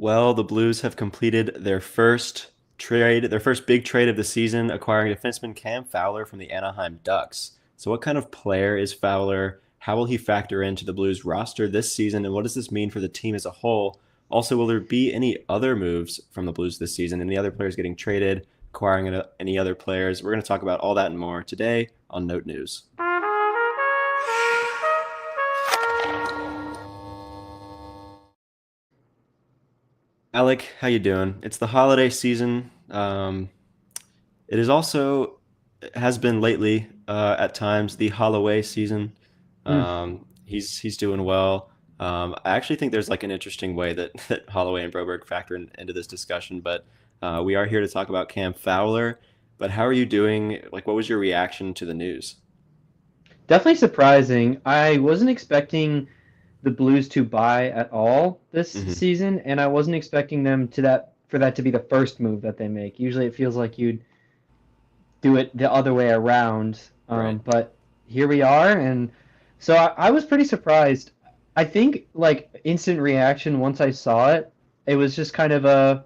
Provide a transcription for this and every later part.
Well, the Blues have completed their first big trade of the season, acquiring defenseman Cam Fowler from the Anaheim Ducks. So, what kind of player is Fowler? How will he factor into the Blues roster this season, and what does this mean for the team as a whole? Also, will there be any other moves from the Blues this season? Any other players getting traded, acquiring any other players? We're going to talk about all that and more today on Note News. Alec, how you doing? It's the holiday season. It is also has been lately at times the Holloway season. Mm, He's doing well. I actually think there's like an interesting way that that Holloway and Broberg factor into this discussion, but we are here to talk about Cam Fowler. But how are you doing? Like, what was your reaction to the news? Definitely surprising. I wasn't expecting the Blues to buy at all this Hmm. season, and I wasn't expecting them to that for that to be the first move that they make. Usually, it feels like you'd do it the other way around, Right. but here we are, and so I was pretty surprised. I think like instant reaction once I saw it, it was just kind of a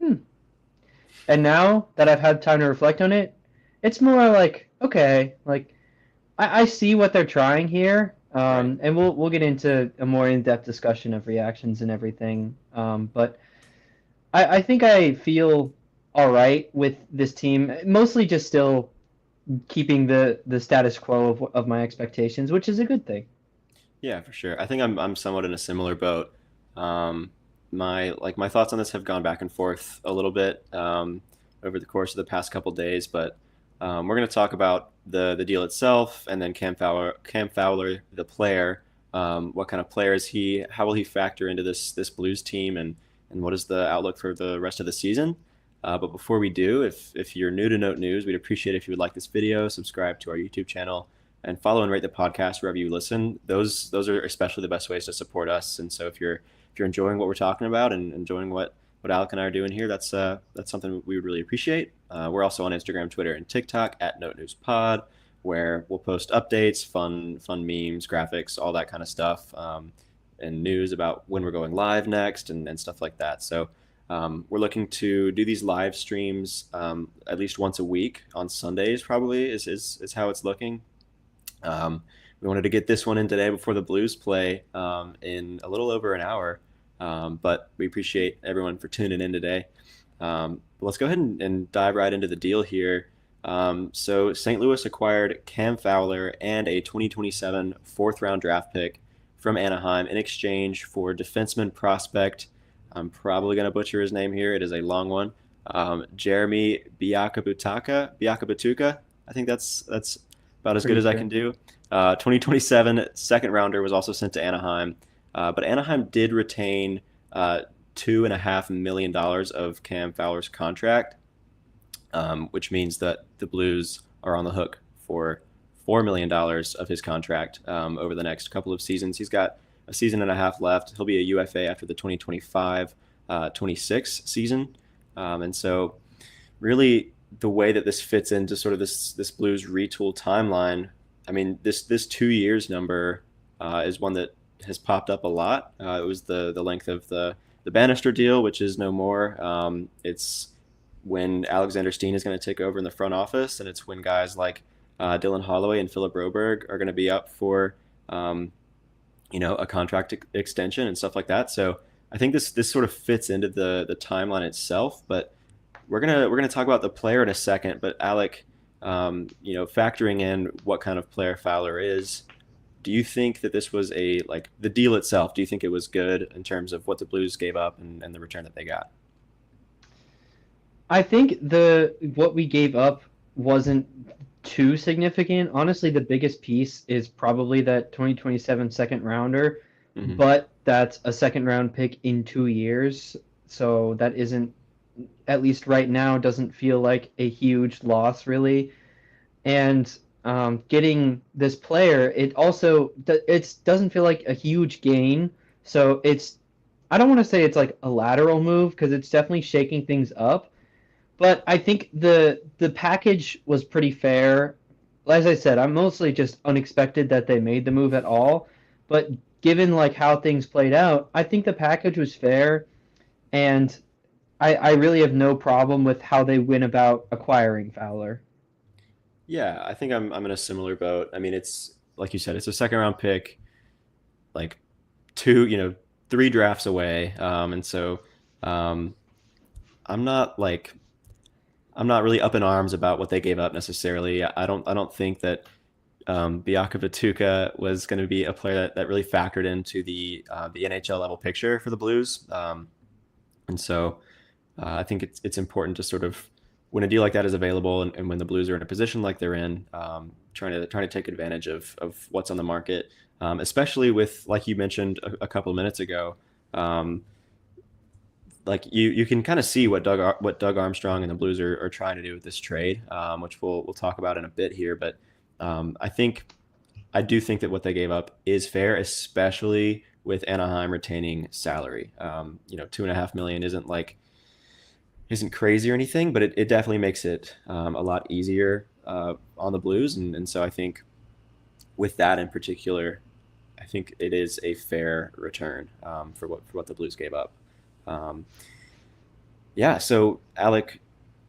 hmm. And now that I've had time to reflect on it, it's more like okay, like I see what they're trying here, Right. and we'll get into a more in-depth discussion of reactions and everything. But I think I feel all right with this team, mostly just still keeping the status quo of my expectations, which is a good thing. Yeah, for sure. I think I'm somewhat in a similar boat. My thoughts on this have gone back and forth a little bit over the course of the past couple days, but we're going to talk about the deal itself, and then Cam Fowler, the player. What kind of player is he? How will he factor into this Blues team, and what is the outlook for the rest of the season? But before we do, if you're new to Note News, we'd appreciate if you would like this video, subscribe to our YouTube channel, and follow and rate the podcast wherever you listen. Those are especially the best ways to support us. And so if you're enjoying what we're talking about and enjoying what Alec and I are doing here, that's something we would really appreciate. We're also on Instagram, Twitter, and TikTok at Note News Pod, where we'll post updates, fun memes, graphics, all that kind of stuff, and news about when we're going live next and stuff like that. So we're looking to do these live streams at least once a week on Sundays, probably is how it's looking. Um, we wanted to get this one in today before the Blues play in a little over an hour, but we appreciate everyone for tuning in today. But let's go ahead and dive right into the deal here. So St. Louis acquired Cam Fowler and a 2027 fourth round draft pick from Anaheim in exchange for defenseman prospect. I'm probably going to butcher his name here. It is a long one. Jeremy Biakabatuka. I think that's about as good Pretty as I can sure. do. 2027 second rounder was also sent to Anaheim, but Anaheim did retain $2.5 million of Cam Fowler's contract, which means that the Blues are on the hook for $4 million of his contract over the next couple of seasons. He's got a season and a half left. He'll be a UFA after the 2025-26 season, and so really the way that this fits into sort of this Blues retool timeline. I mean, this 2 years number is one that has popped up a lot. It was the length of the Bannister deal, which is no more. It's when Alexander Steen is going to take over in the front office, and it's when guys like Dylan Holloway and Philip Broberg are going to be up for a contract extension and stuff like that. So I think this sort of fits into the timeline itself, but we're gonna talk about the player in a second. But Alec, factoring in what kind of player Fowler is, do you think that this was like the deal itself? Do you think it was good in terms of what the Blues gave up and the return that they got? I think the what we gave up wasn't too significant. Honestly, the biggest piece is probably that 2027 second rounder, Hmm. but that's a second round pick in 2 years. So that isn't, at least right now, doesn't feel like a huge loss, really. And getting this player, it also it doesn't feel like a huge gain. So it's, I don't want to say it's like a lateral move because it's definitely shaking things up, but I think the package was pretty fair. As I said, I'm mostly just unexpected that they made the move at all. But given like how things played out, I think the package was fair. And I really have no problem with how they went about acquiring Fowler. Yeah, I think I'm in a similar boat. I mean, it's like you said, it's a second round pick, like two, three drafts away, and so um, I'm not like I'm not really up in arms about what they gave up necessarily. I don't think that Biaka Vatuka was going to be a player that really factored into the NHL level picture for the Blues, and so I think it's important to sort of when a deal like that is available and when the Blues are in a position like they're in, trying to take advantage of what's on the market, especially with like you mentioned a couple of minutes ago. Um, like you can kind of see what Doug Armstrong and the Blues are trying to do with this trade, which we'll talk about in a bit here. But I do think that what they gave up is fair, especially with Anaheim retaining salary. 2.5 million isn't crazy or anything, but it definitely makes it a lot easier on the Blues, and so I think with that in particular, I think it is a fair return for what the Blues gave up. Um, yeah, so Alec,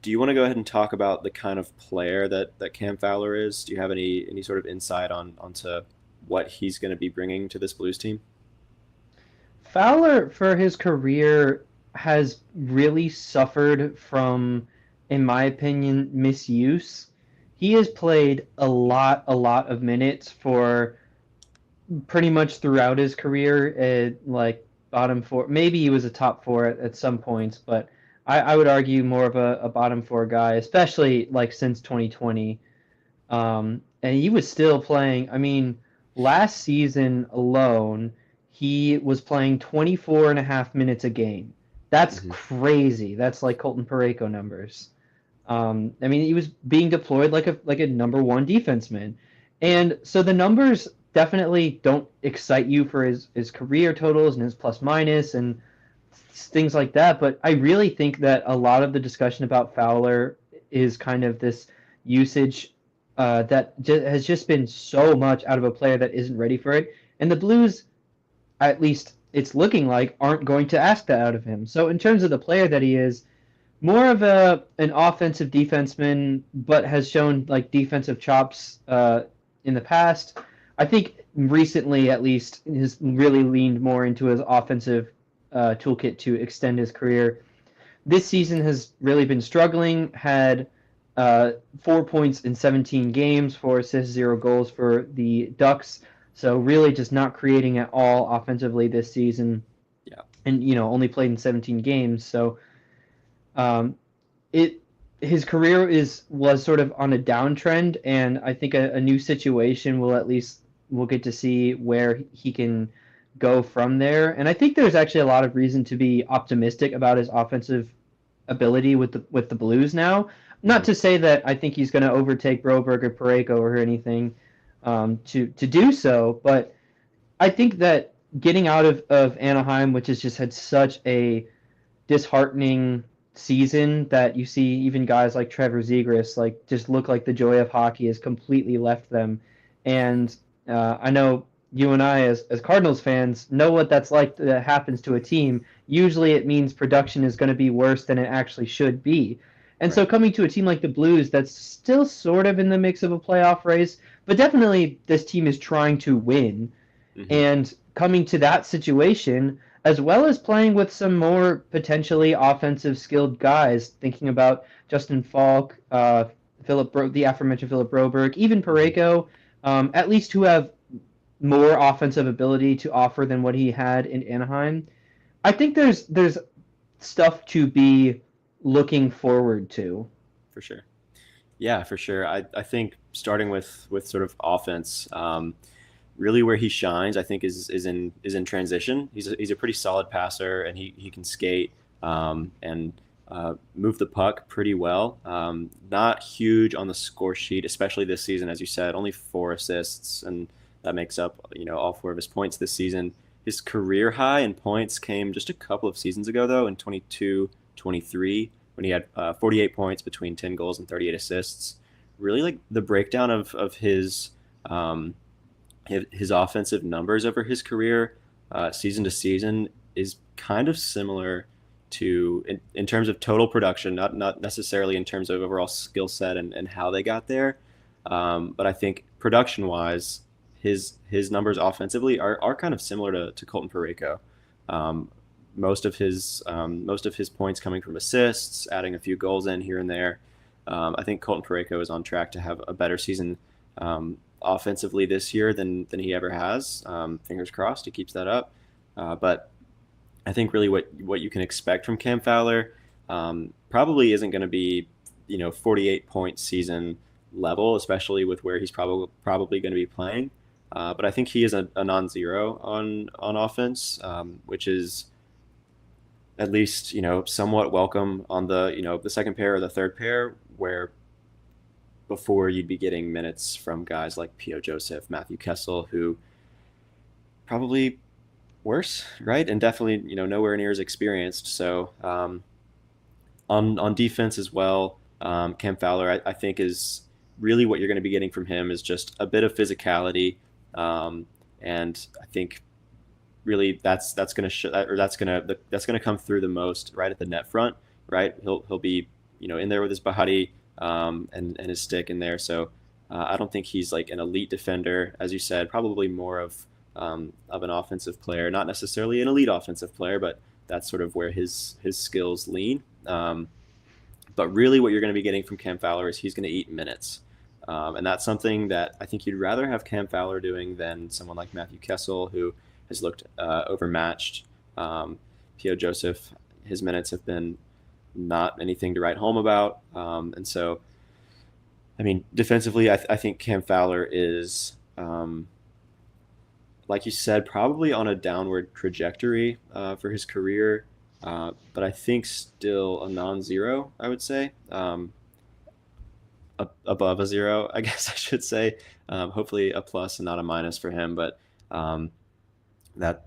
do you want to go ahead and talk about the kind of player that Cam Fowler is? Do you have any sort of insight onto what he's going to be bringing to this Blues team? Fowler, for his career, has really suffered from, in my opinion, misuse. He has played a lot of minutes for pretty much throughout his career at like bottom four. Maybe he was a top four at some points, but I would argue more of a bottom four guy, especially like since 2020. And he was still playing. I mean, last season alone, he was playing 24 and a half minutes a game. That's Hmm. crazy. That's like Colton Parayko numbers. I mean, he was being deployed like a number one defenseman, and so the numbers definitely don't excite you for his career totals and his plus minus and things like that. But I really think that a lot of the discussion about Fowler is kind of this usage has just been so much out of a player that isn't ready for it, and the Blues, at least it's looking like, aren't going to ask that out of him. So in terms of the player that he is, more of a an offensive defenseman, but has shown like defensive chops in the past. I think recently, at least, has really leaned more into his offensive toolkit to extend his career. This season has really been struggling. Had 4 points in 17 games, 4 assists, 0 goals for the Ducks. So really, just not creating at all offensively this season, Yeah, and only played in 17 games. So um, it his career was sort of on a downtrend, and I think a new situation will at least we'll get to see where he can go from there. And I think there's actually a lot of reason to be optimistic about his offensive ability with the Blues now. Not hmm to say that I think he's going to overtake Broberg or Pareko or anything to do so, but I think that getting out of Anaheim, which has just had such a disheartening season that you see even guys like Trevor Zegras like just look like the joy of hockey has completely left them. And I know you and I as Cardinals fans know what that's like that happens to a team. Usually it means production is going to be worse than it actually should be. And so right. coming to a team like the Blues that's still sort of in the mix of a playoff race, but definitely this team is trying to win, Hmm. and coming to that situation, as well as playing with some more potentially offensive skilled guys, thinking about Justin Falk, the aforementioned Philip Broberg, even Hmm. Pareko, at least who have more offensive ability to offer than what he had in Anaheim. I think there's stuff to be looking forward to. For sure. Yeah, for sure. I think starting with sort of offense, really where he shines, I think is in transition. He's a pretty solid passer, and he can skate and move the puck pretty well. Not huge on the score sheet, especially this season, as you said, only 4 assists, and that makes up all 4 of his points this season. His career high in points came just a couple of seasons ago, though, in 22-23, when he had 48 points between 10 goals and 38 assists. Really, like the breakdown of um, his offensive numbers over his career, season to season, is kind of similar in terms of total production, not necessarily in terms of overall skill set and how they got there. But I think production wise, his numbers offensively are kind of similar to Colton Parayko. Um, most of his points coming from assists, adding a few goals in here and there. I think Colton Parayko is on track to have a better season offensively this year than he ever has. Fingers crossed he keeps that up. But I think really what you can expect from Cam Fowler probably isn't going to be 48-point season level, especially with where he's probably going to be playing. But I think he is a non-zero on offense, which is at least somewhat welcome on the second pair or the third pair, where before you'd be getting minutes from guys like P.O. Joseph, Matthew Kessel, who probably worse, right? And definitely nowhere near as experienced. So on defense as well, Cam Fowler I think is really what you're going to be getting from him is just a bit of physicality, and I think really that's going to that's going to come through the most right at the net front, right? He'll be in there with his body, and his stick in there. So I don't think he's like an elite defender, as you said. Probably more of an offensive player, not necessarily an elite offensive player, but that's sort of where his skills lean. But really, what you're going to be getting from Cam Fowler is he's going to eat minutes. And that's something that I think you'd rather have Cam Fowler doing than someone like Matthew Kessel, who has looked overmatched. P.O. Joseph, his minutes have been not anything to write home about. And so, I mean, defensively, I think Cam Fowler is, like you said, probably on a downward trajectory for his career. But I think still a non-zero, I would say. Above a zero, I guess I should say. Hopefully a plus and not a minus for him, but that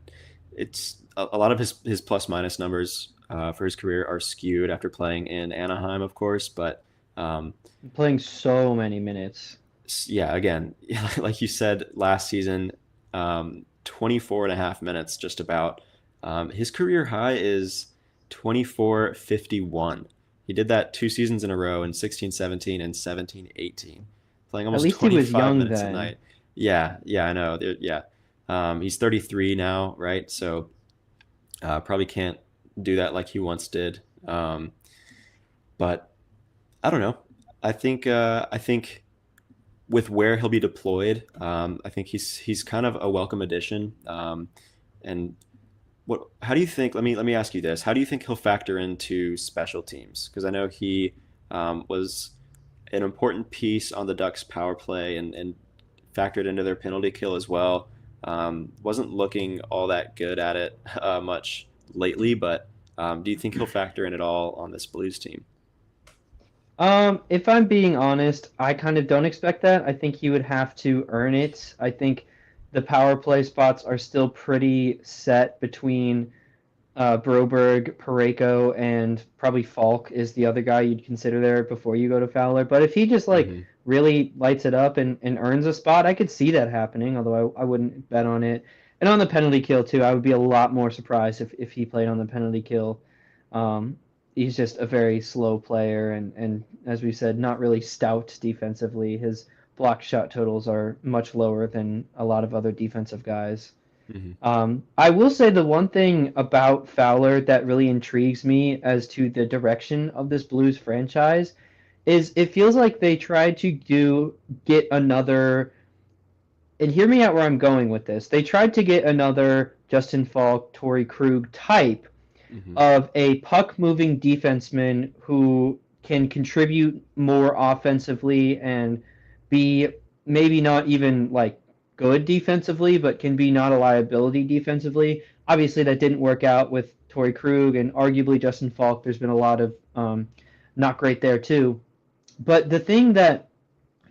it's a lot of his plus minus numbers for his career are skewed after playing in Anaheim, of course. But Playing so many minutes. yeah, again, like you said last season, 24 and a half minutes just about. His career high is 24:51. He did that 2 seasons in a row in 16-17 and 17-18, playing At almost least he was 25 young minutes a then. night. Yeah, I know. Yeah. He's 33 now, right? So probably can't do that like he once did. But I don't know. I think with where he'll be deployed, I think he's kind of a welcome addition. And how do you think? Let me ask you this: how do you think he'll factor into special teams? Because I know he was an important piece on the Ducks power play and factored into their penalty kill as well. Wasn't looking all that good at it much lately, but do you think he'll factor in at all on this Blues team? If I'm being honest, I kind of don't expect that. I think he would have to earn it. I think the power play spots are still pretty set between Broberg, Pareko, and probably Falk is the other guy you'd consider there before you go to Fowler. But if he just like Hmm. really lights it up and earns a spot, I could see that happening, although I wouldn't bet on it. And on the penalty kill too, I would be a lot more surprised if he played on the penalty kill. Um, he's just a very slow player and as we said, not really stout defensively. His block shot totals are much lower than a lot of other defensive guys. Hmm. I will say the one thing about Fowler that really intrigues me as to the direction of this Blues franchise is it feels like they tried to get another, and hear me out where I'm going with this. They tried to get another Justin Falk, Torrey Krug type Hmm. of a puck moving defenseman who can contribute more offensively and be maybe not even like good defensively, but can be not a liability defensively. Obviously, that didn't work out with Torrey Krug and arguably Justin Falk. There's been a lot of not great there too. But the thing about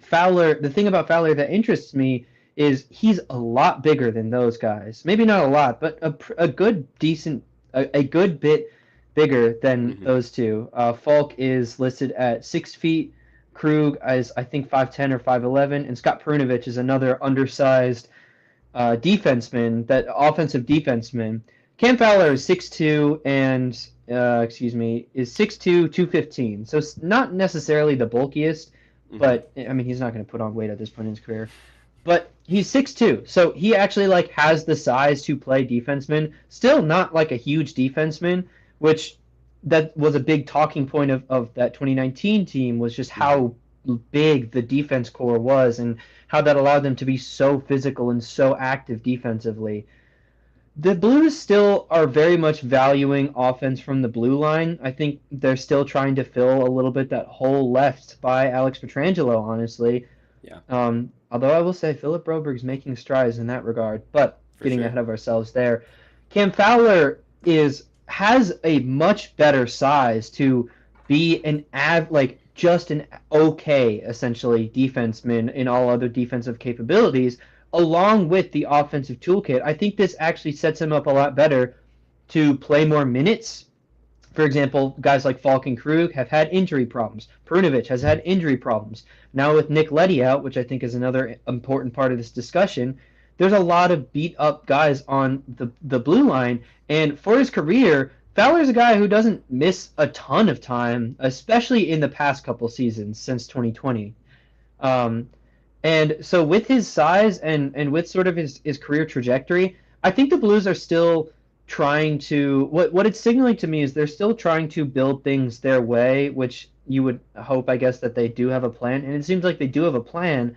Fowler that interests me is he's a lot bigger than those guys. Maybe not a lot, but a good, decent, a good bit bigger than Hmm. those two. Falk is listed at 6 feet. Krug is, I think, 5'10 or 5'11, and Scott Perunovich is another undersized defenseman, that offensive defenseman. Cam Fowler is 6'2", and is 6'2", 215. So it's not necessarily the bulkiest, Hmm. but I mean he's not going to put on weight at this point in his career. But he's 6'2", so he actually like has the size to play defenseman. Still not like a huge defenseman, which that was a big talking point of that 2019 team, was just Hmm. how big the defense core was and how that allowed them to be so physical and so active defensively. The Blues still are very much valuing offense from the blue line. I think they're still trying to fill a little bit that hole left by Alex Petrangelo, honestly. Yeah, Although I will say Philip Broberg's making strides in that regard, but for getting sure. ahead of ourselves there. Cam Fowler has a much better size to be just an okay essentially defenseman in all other defensive capabilities, along with the offensive toolkit. I think this actually sets him up a lot better to play more minutes. For example, guys like Falk and Krug have had injury problems. Perunovic has had injury problems. Now with Nick Leddy out, which I think is another important part of this discussion, there's a lot of beat up guys on the blue line. And for his career, Fowler's a guy who doesn't miss a ton of time, especially in the past couple seasons since 2020. Um, and so with his size and with sort of his career trajectory, I think the Blues are still trying to what it's signaling to me is they're still trying to build things their way, which you would hope, I guess, that they do have a plan. And it seems like they do have a plan.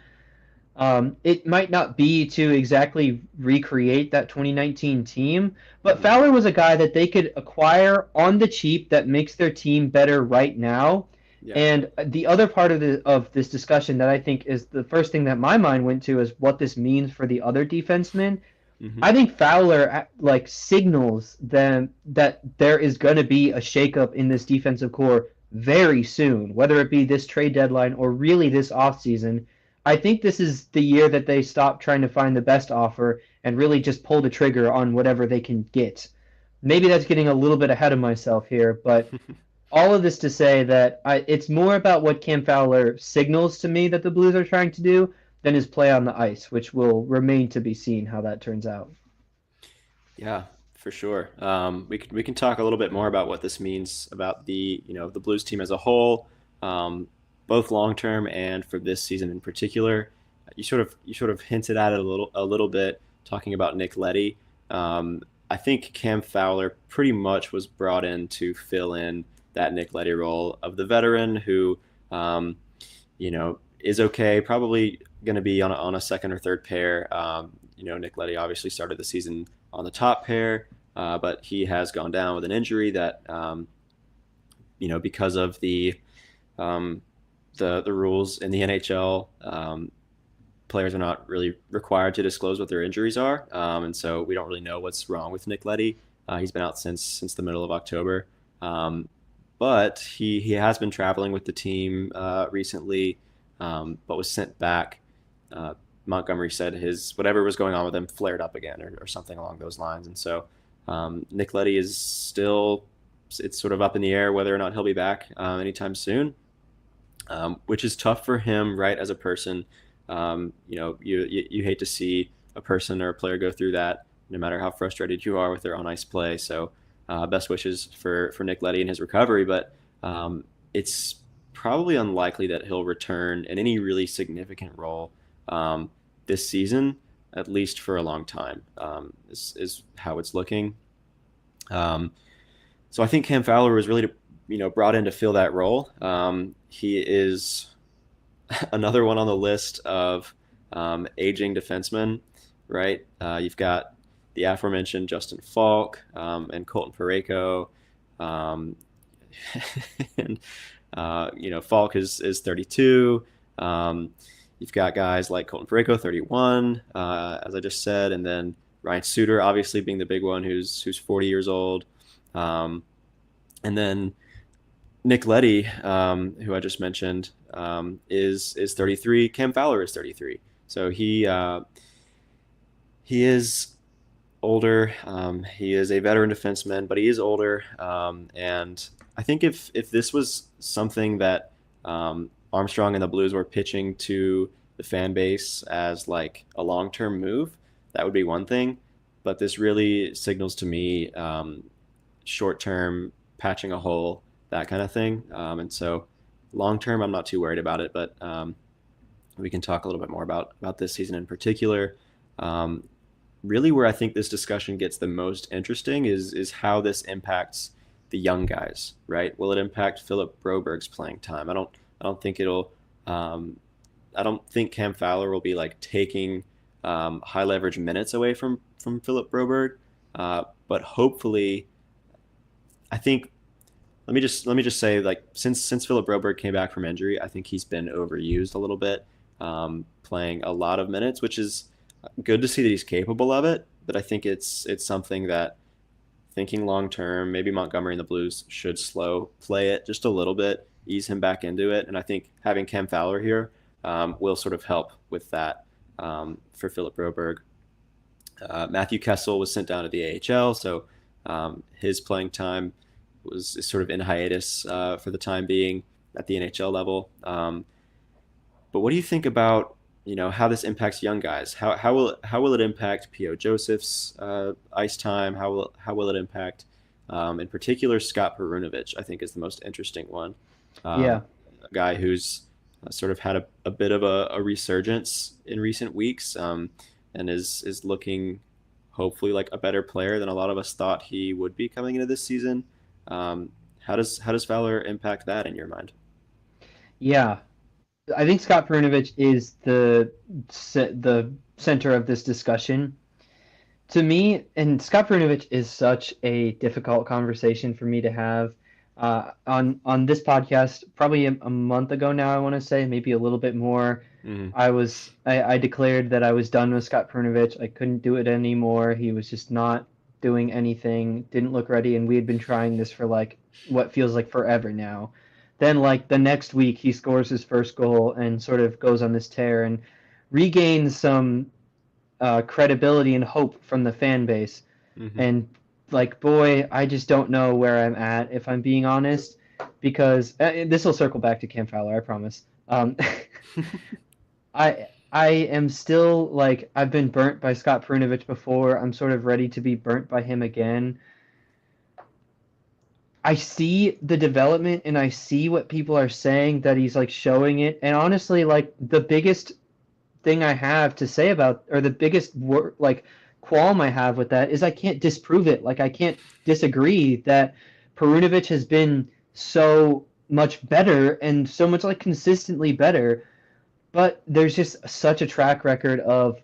It might not be to exactly recreate that 2019 team, but Hmm. Fowler was a guy that they could acquire on the cheap that makes their team better right now. Yeah. And the other part of this discussion that I think is the first thing that my mind went to is what this means for the other defensemen. Hmm. I think Fowler like signals them that there is going to be a shakeup in this defensive core very soon, whether it be this trade deadline or really this offseason. I think this is the year that they stop trying to find the best offer and really just pull the trigger on whatever they can get. Maybe that's getting a little bit ahead of myself here, but all of this to say that it's more about what Cam Fowler signals to me that the Blues are trying to do than his play on the ice, which will remain to be seen how that turns out. Yeah, for sure. We can talk a little bit more about what this means about the Blues team as a whole, both long term and for this season in particular. You sort of hinted at it a little bit, talking about Nick Leddy. I think Cam Fowler pretty much was brought in to fill in that Nick Leddy role of the veteran who, is okay, probably going to be on a second or third pair. Nick Leddy obviously started the season on the top pair, but he has gone down with an injury that, because of um, the rules in the NHL, players are not really required to disclose what their injuries are, and so we don't really know what's wrong with Nick Leddy. He's been out since the middle of October, but he has been traveling with the team recently, but was sent back. Uh, Montgomery said his whatever was going on with him flared up again, or something along those lines, and so Nick Leddy is still, it's sort of up in the air whether or not he'll be back anytime soon, which is tough for him, right? As a person, you hate to see a person or a player go through that, no matter how frustrated you are with their on ice play. So, best wishes for Nick Leddy and his recovery, but it's probably unlikely that he'll return in any really significant role this season, at least for a long time. Is how it's looking. Um, so I think Cam Fowler was really, brought in to fill that role. He is another one on the list of aging defensemen, right? You've got the aforementioned Justin Falk and Colton Parayko. Um, and Falk is 32. You've got guys like Colton Parayko, 31, as I just said, and then Ryan Suter, obviously being the big one, who's 40 years old. Um, and then Nick Leddy, who I just mentioned, is 33. Cam Fowler is 33. So he is older. He is a veteran defenseman, but he is older. And I think if this was something that Armstrong and the Blues were pitching to the fan base as like a long term move, that would be one thing. but this really signals to me short term patching a hole, that kind of thing. And so long term, I'm not too worried about it, but we can talk a little bit more about this season in particular. Um, Really, where I think this discussion gets the most interesting is how this impacts the young guys, right? Will it impact Philip Broberg's playing time? I don't think it'll. Um, I don't think Cam Fowler will be like taking high leverage minutes away from Philip Broberg, but hopefully, I think let me just say, like, since Philip Broberg came back from injury, I think he's been overused a little bit, playing a lot of minutes, which is good to see that he's capable of it. But I think it's something that, thinking long term, maybe Montgomery and the Blues should slow play it just a little bit, ease him back into it, and I think having Cam Fowler here will sort of help with that for Philip Broberg. Matthew Kessel was sent down to the AHL, so his playing time was is sort of in hiatus for the time being at the NHL level. But what do you think about, how this impacts young guys? How will it impact P.O. Joseph's ice time? How will it impact, in particular, Scott Perunovich? I think is the most interesting one. Yeah. A guy who's sort of had a bit of a resurgence in recent weeks, and is looking hopefully like a better player than a lot of us thought he would be coming into this season. How does Fowler impact that in your mind? Yeah. I think Scott Perunovich is the center of this discussion. To me, and Scott Perunovich is such a difficult conversation for me to have. On this podcast, probably a month ago now, I want to say, maybe a little bit more. Mm-hmm. I declared that I was done with Scott Perunovich. I couldn't do it anymore. He was just not doing anything, didn't look ready, and we had been trying this for like what feels like forever now. Then like the next week, he scores his first goal and sort of goes on this tear and regains some credibility and hope from the fan base. Mm-hmm. And like, boy, I just don't know where I'm at, if I'm being honest, because this will circle back to Cam Fowler, I promise. I am still like, I've been burnt by Scott Perunovich before. I'm sort of ready to be burnt by him again. I see the development and I see what people are saying that he's like showing it. And honestly, like the biggest thing I have to say about, or the biggest like qualm I have with that is I can't disprove it. Like I can't disagree that Perunovic has been so much better and so much like consistently better, but there's just such a track record of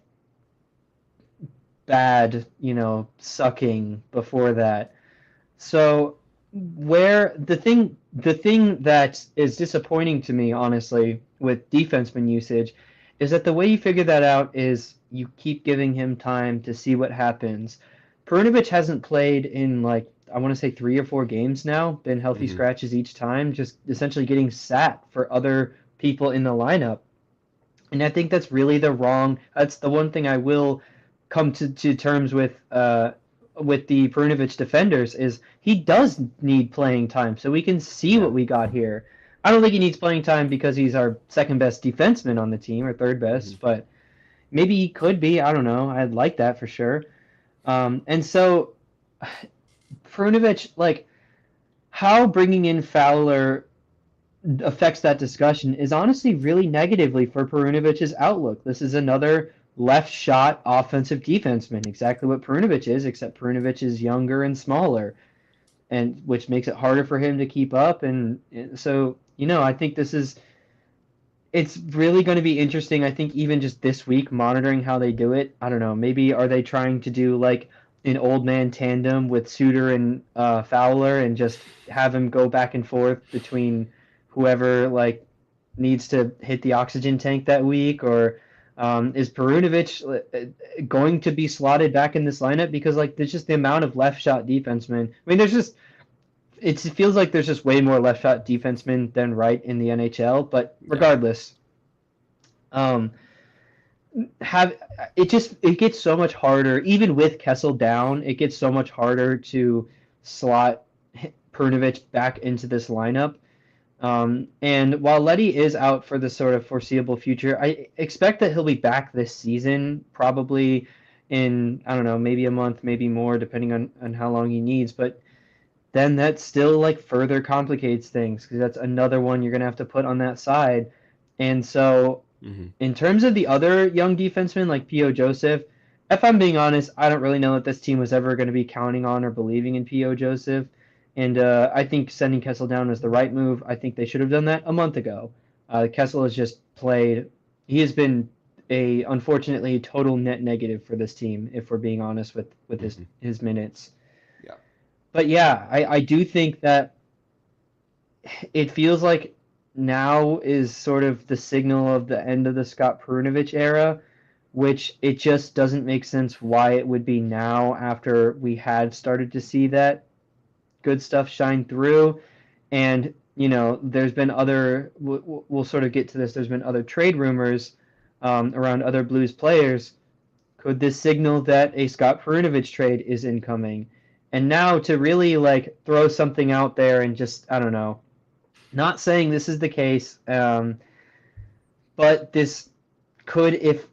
bad, sucking before that. So where the thing that is disappointing to me, honestly, with defenseman usage, is that the way you figure that out is you keep giving him time to see what happens. Perunovic hasn't played in like I want to say 3 or 4 games now, been healthy Mm-hmm. scratches each time, just essentially getting sat for other people in the lineup. And I think that's really the wrong. That's the one thing I will come to terms with the Perunovic defenders is he does need playing time, so we can see Yeah. what we got here. I don't think he needs playing time because he's our second best defenseman on the team or third Mm-hmm. best, but maybe he could be. I don't know. I'd like that for sure. And so Perunovic, like how bringing in Fowler affects that discussion is honestly really negatively for Perunovic's outlook. This is another left shot offensive defenseman, exactly what Perunovic is, except Perunovic is younger and smaller, and which makes it harder for him to keep up. And so, I think it's really going to be interesting. I think even just this week, monitoring how they do it. I don't know. Maybe are they trying to do like an old man tandem with Suter and Fowler, and just have him go back and forth between whoever like needs to hit the oxygen tank that week, or is Perunovic going to be slotted back in this lineup? Because like there's just the amount of left shot defensemen. I mean, it feels like there's just way more left shot defensemen than right in the NHL. But Yeah. regardless, um, have it gets so much harder even with Kessel down. It gets so much harder to slot Perunovic back into this lineup. And while Letty is out for the sort of foreseeable future, I expect that he'll be back this season, probably, in, I don't know, maybe a month, maybe more, depending on how long he needs. But then that still like further complicates things because that's another one you're gonna have to put on that side. And so Hmm. in terms of the other young defensemen like P.O. Joseph, if I'm being honest, I don't really know that this team was ever going to be counting on or believing in P.O. Joseph. And I think sending Kessel down was the right move. I think they should have done that a month ago. Kessel has just played. He has been unfortunately total net negative for this team, if we're being honest with Hmm. his minutes. Yeah. But yeah, I do think that it feels like now is sort of the signal of the end of the Scott Perunovich era, which it just doesn't make sense why it would be now after we had started to see that good stuff shine through. And, there's been other, we'll sort of get to this, there's been other trade rumors around other Blues players. Could this signal that a Scott Perunovich trade is incoming? And now to really like throw something out there and just, I don't know, not saying this is the case, but this could, if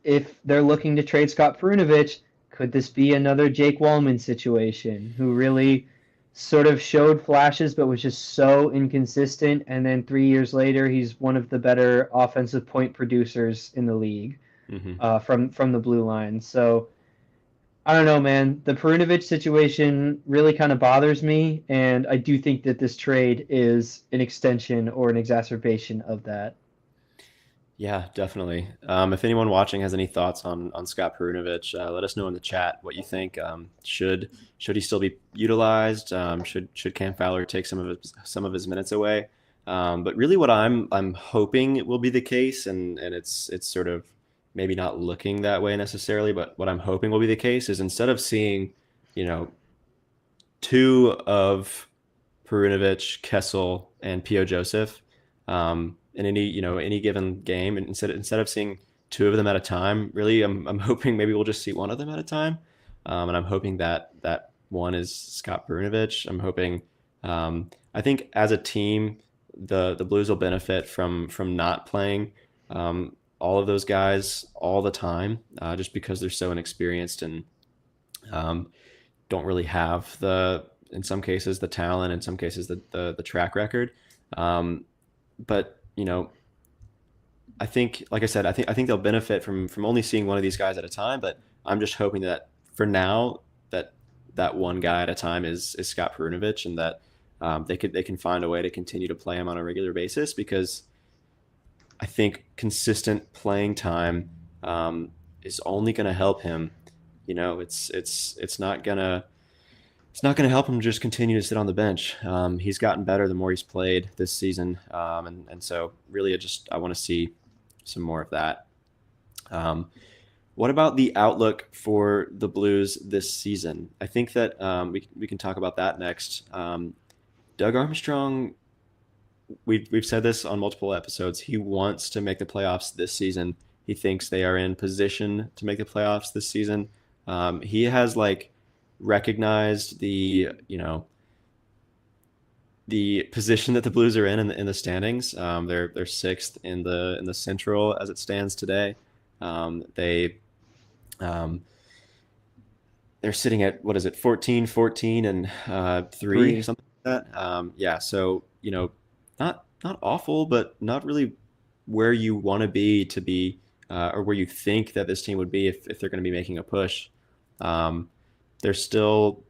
they're looking to trade Scott Perunovich, could this be another Jake Wallman situation who really sort of showed flashes but was just so inconsistent, and then 3 years later he's one of the better offensive point producers in the league Hmm. from the blue line. So I don't know, man. The Perunovich situation really kind of bothers me, and I do think that this trade is an extension or an exacerbation of that. Yeah, definitely. If anyone watching has any thoughts on Scott Perunovich, let us know in the chat what you think. Should he still be utilized? Should Cam Fowler take some of his minutes away? But really, what I'm hoping will be the case, and it's sort of maybe not looking that way necessarily, but what I'm hoping will be the case is instead of seeing, you know, two of Perunovich, Kessel, and P.O. Joseph in any given game. And instead of seeing two of them at a time, really, I'm hoping maybe we'll just see one of them at a time. And I'm hoping that one is Scott Perunovich. I'm hoping. I think as a team, the Blues will benefit from not playing all of those guys all the time, just because they're so inexperienced and um, don't really have in some cases the talent, in some cases the track record. Um, but I think, like I said, I think they'll benefit from only seeing one of these guys at a time. But I'm just hoping that for now that one guy at a time is Scott Perunovich, and that they can find a way to continue to play him on a regular basis, because I think consistent playing time is only going to help him. It's not gonna help him just continue to sit on the bench. He's gotten better the more he's played this season, and so really, I want to see some more of that. Um, what about the outlook for the Blues this season? I think that we can talk about that next. Doug Armstrong, we've said this on multiple episodes. He wants to make the playoffs this season. He thinks they are in position to make the playoffs this season. He has like recognized the position that the Blues are in the standings. They're sixth in the Central as it stands today. They they're sitting at, what is it, 14, 14, and 3, Three. something like that. Yeah, so not awful, but not really where you want to be, or where you think that this team would be if they're going to be making a push. Um, they're still,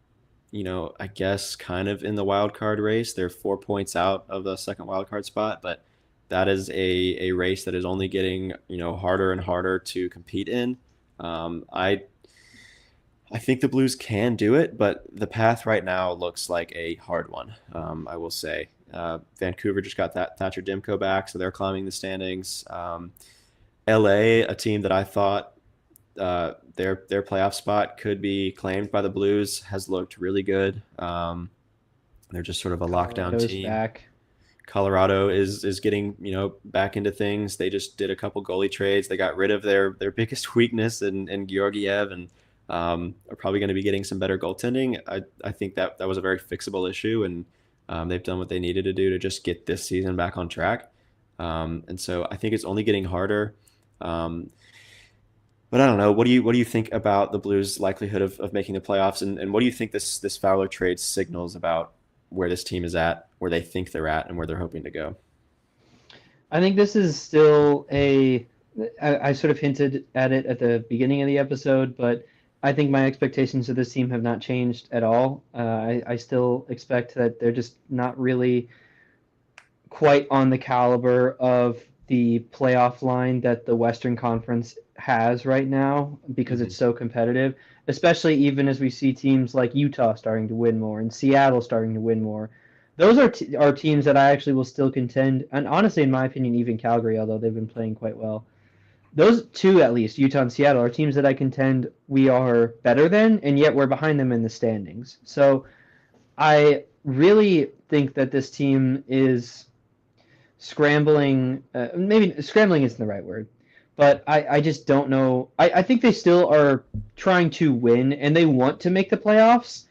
I guess, kind of in the wild card race. They're 4 points out of the second wild card spot, but that is a race that is only getting harder and harder to compete in. I think the Blues can do it, but the path right now looks like a hard one. I will say. Vancouver just got that Thatcher Demko back, so they're climbing the standings. LA, a team that I thought their playoff spot could be claimed by the Blues, has looked really good. They're just sort of a lockdown Colorado's team. back. Colorado is getting back into things. They just did a couple goalie trades. They got rid of their biggest weakness in Georgiev, and are probably going to be getting some better goaltending. I think that was a very fixable issue, and they've done what they needed to do to just get this season back on track. And so I think it's only getting harder. Um, But I don't know. What do you think about the Blues' likelihood of making the playoffs, and what do you think this Fowler trade signals about where this team is at, where they think they're at, and where they're hoping to go? I think this is still I sort of hinted at it at the beginning of the episode, but I think my expectations of this team have not changed at all. I still expect that they're just not really quite on the caliber of the playoff line that the Western Conference has right now because Hmm. it's so competitive, especially even as we see teams like Utah starting to win more and Seattle starting to win more. Those are teams that I actually will still contend, and honestly, in my opinion, even Calgary, although they've been playing quite well. Those two, at least, Utah and Seattle, are teams that I contend we are better than, and yet we're behind them in the standings. So I really think that this team is scrambling. Maybe scrambling isn't the right word, but I just don't know. I think they still are trying to win and they want to make the playoffs,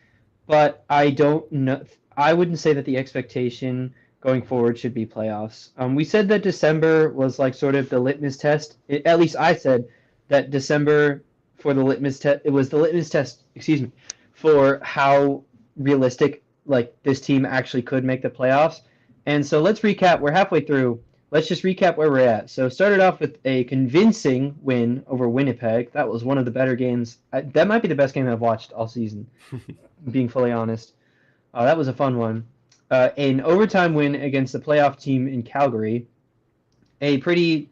but I don't know. I wouldn't say that the expectation going forward should be playoffs. We said that December was like sort of the litmus test. At least I said that December for the litmus test. It was the litmus test. Excuse me, for how realistic like this team actually could make the playoffs. And so let's recap. We're halfway through. Let's just recap where we're at. So started off with a convincing win over Winnipeg. That was one of the better games. That might be the best game I've watched all season, being fully honest. That was a fun one. An overtime win against the playoff team in Calgary. A pretty,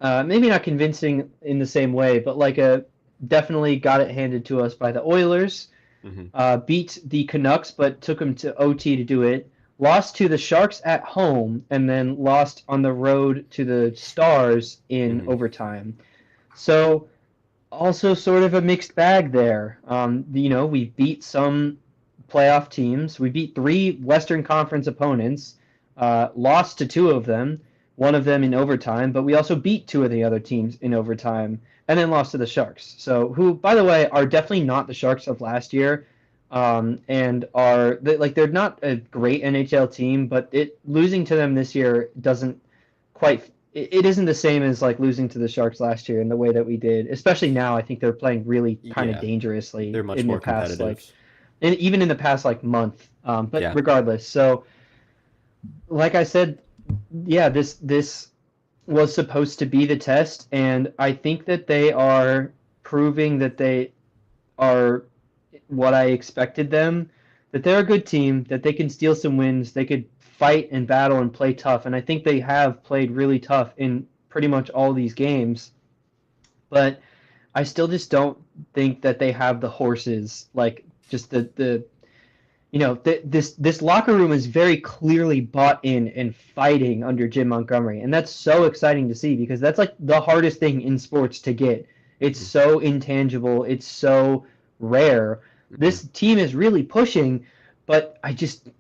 maybe not convincing in the same way, but like a definitely got it handed to us by the Oilers. Hmm. Beat the Canucks, but took them to OT to do it. Lost to the Sharks at home, and then lost on the road to the Stars in Hmm. overtime. So also sort of a mixed bag there. We beat some playoff teams. We beat three Western Conference opponents, lost to two of them, one of them in overtime, but we also beat two of the other teams in overtime, and then lost to the Sharks. So, who, by the way, are definitely not the Sharks of last year, and they're not a great NHL team, but losing to them this year doesn't quite it isn't the same as like losing to the Sharks last year in the way that we did. Especially now, I think they're playing really kind of Yeah, dangerously they're much in the more past competitive. like, and even in the past like month. But Yeah. regardless, so like I said, yeah, this was supposed to be the test, and I think that they are proving that they are what I expected them. That they're a good team, that they can steal some wins, they could fight and battle and play tough, and I think they have played really tough in pretty much all these games. But I still just don't think that they have the horses, like just this locker room is very clearly bought in and fighting under Jim Montgomery, and that's so exciting to see because that's like the hardest thing in sports to get. It's Hmm. so intangible, it's so rare. Hmm. This team is really pushing, but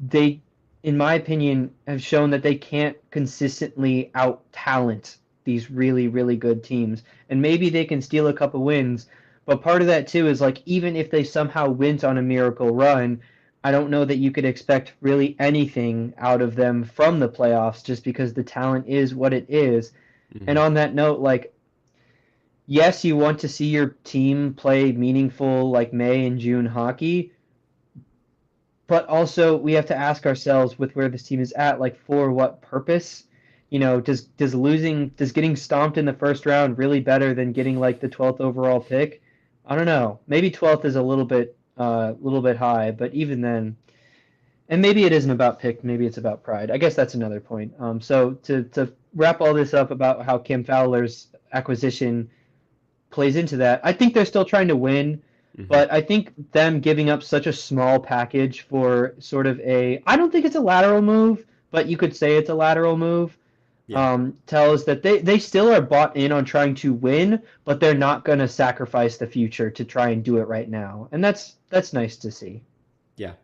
they, in my opinion, have shown that they can't consistently out talent these really really good teams, and maybe they can steal a couple wins. But part of that too is like even if they somehow went on a miracle run, I don't know that you could expect really anything out of them from the playoffs just because the talent is what it is. And Hmm. on that note, like, yes, you want to see your team play meaningful, like May and June hockey, but also we have to ask ourselves with where this team is at, like, for what purpose? Does getting stomped in the first round really better than getting like the 12th overall pick? I don't know. Maybe 12th is a little bit high, but even then, and maybe it isn't about pick, maybe it's about pride. I guess that's another point. So to wrap all this up about how Cam Fowler's acquisition plays into that, I think they're still trying to win, Hmm. but I think them giving up such a small package for sort of I don't think it's a lateral move, but you could say it's a lateral move. Yeah. Tells that they still are bought in on trying to win, but they're not going to sacrifice the future to try and do it right now, and that's nice to see. Yeah,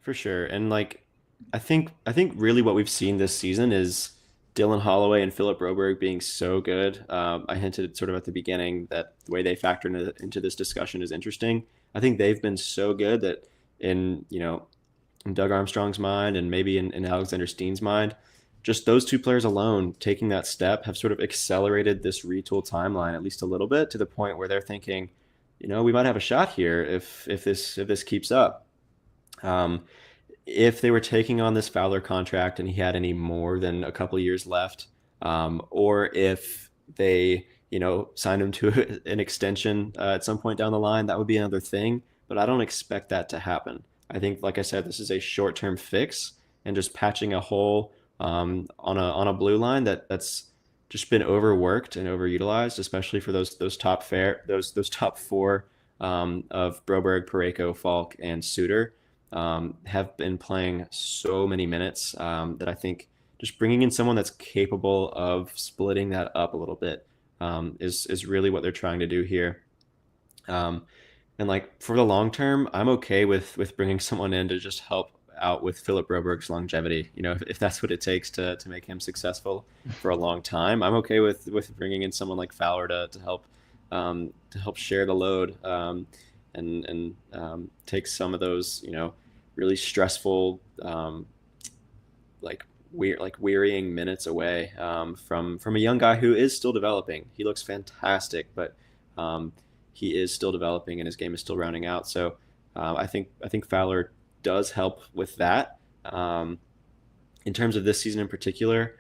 for sure. And like, I think really what we've seen this season is Dylan Holloway and Philip Broberg being so good. I hinted sort of at the beginning that the way they factor into this discussion is interesting. I think they've been so good that in Doug Armstrong's mind and maybe in Alexander Steen's mind, just those two players alone taking that step have sort of accelerated this retool timeline at least a little bit to the point where they're thinking, we might have a shot here if this keeps up. Um, if they were taking on this Fowler contract and he had any more than a couple years left, or if they, signed him to an extension at some point down the line, that would be another thing. But I don't expect that to happen. I think, like I said, this is a short-term fix and just patching a hole on a blue line that's just been overworked and overutilized, especially for those top four of Broberg, Pareko, Falk, and Suter have been playing so many minutes that I think just bringing in someone that's capable of splitting that up a little bit is really what they're trying to do here. And like for the long term, I'm okay with bringing someone in to just help out with Philip Broberg's longevity. If that's what it takes to make him successful for a long time, I'm okay with bringing in someone like Fowler to help share the load and take some of those really stressful wearying minutes away from a young guy who is still developing. He looks fantastic, but he is still developing and his game is still rounding out. So I think Fowler does help with that. In terms of this season in particular,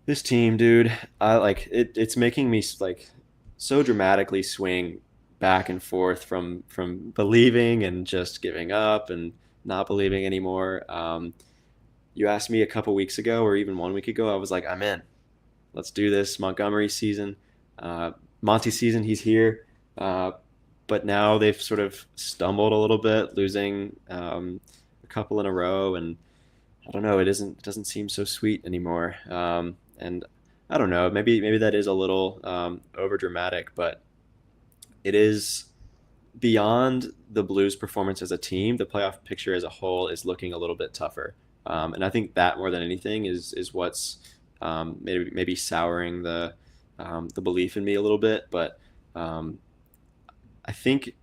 this team, dude, I like it. It's making me like so dramatically swing back and forth from believing and just giving up and not believing anymore. You asked me a couple weeks ago or even 1 week ago, I was like, I'm in. Let's do this. Montgomery season, Monty season, he's here. But now they've sort of stumbled a little bit, losing a couple in a row, and I don't know. It doesn't seem so sweet anymore. And I don't know. Maybe that is a little over dramatic, but it is beyond the Blues' performance as a team. The playoff picture as a whole is looking a little bit tougher, and I think that more than anything is what's maybe souring the belief in me a little bit, but. I think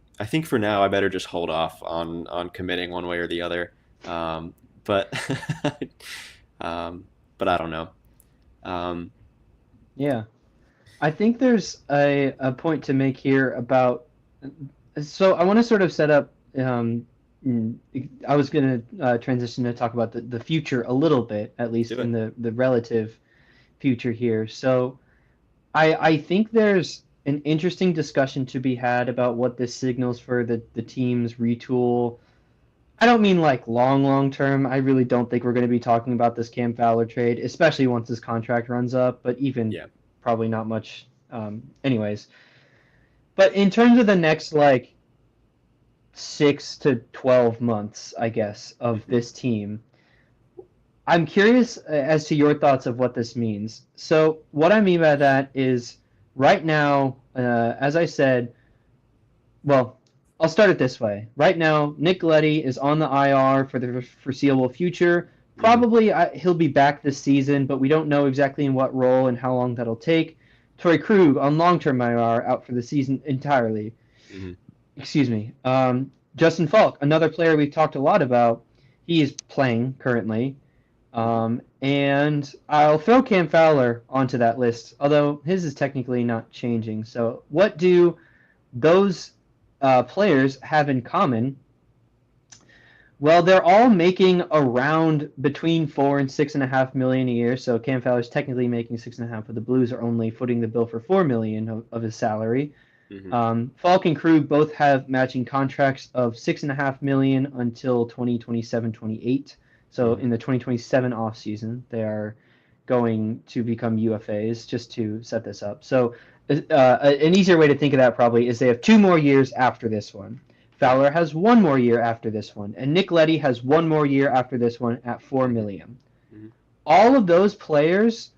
for now I better just hold off on committing one way or the other. But but I don't know. Um, Yeah. I think there's a point to make here about. So I want to sort of set up. I was going to transition to talk about the future a little bit, at least do in it. the relative future here. So I think there's an interesting discussion to be had about what this signals for the team's retool. I don't mean like long term. I really don't think we're going to be talking about this Cam Fowler trade, especially once his contract runs up, but even Yeah. probably not much. Anyways, but in terms of the next like 6 to 12 months, I guess, of Mhm. this team, I'm curious as to your thoughts of what this means. So, what I mean by that is right now, as I said, well, I'll start it this way. Right now, Nick Leddy is on the IR for the foreseeable future. Mhm. Probably he'll be back this season, but we don't know exactly in what role and how long that'll take. Torrey Krug on long-term IR, out for the season entirely. Mhm. Excuse me. Justin Falk, another player we've talked a lot about, he is playing currently. Mhm. And I'll throw Cam Fowler onto that list, although his is technically not changing. So, what do those players have in common? Well, they're all making around between 4 and 6.5 million a year. So Cam Fowler's technically making 6.5, but the Blues are only footing the bill for 4 million of his salary. Mhm. Falk and Krug both have matching contracts of 6.5 million until 2027-28. So Mhm. in the 2027 offseason, they are going to become UFAs just to set this up. So an easier way to think of that probably is they have 2 more years after this one. Yeah. Fowler has 1 more year after this one, and Nick Leddy has 1 more year after this one at four Mhm. million. Mhm. All of those players,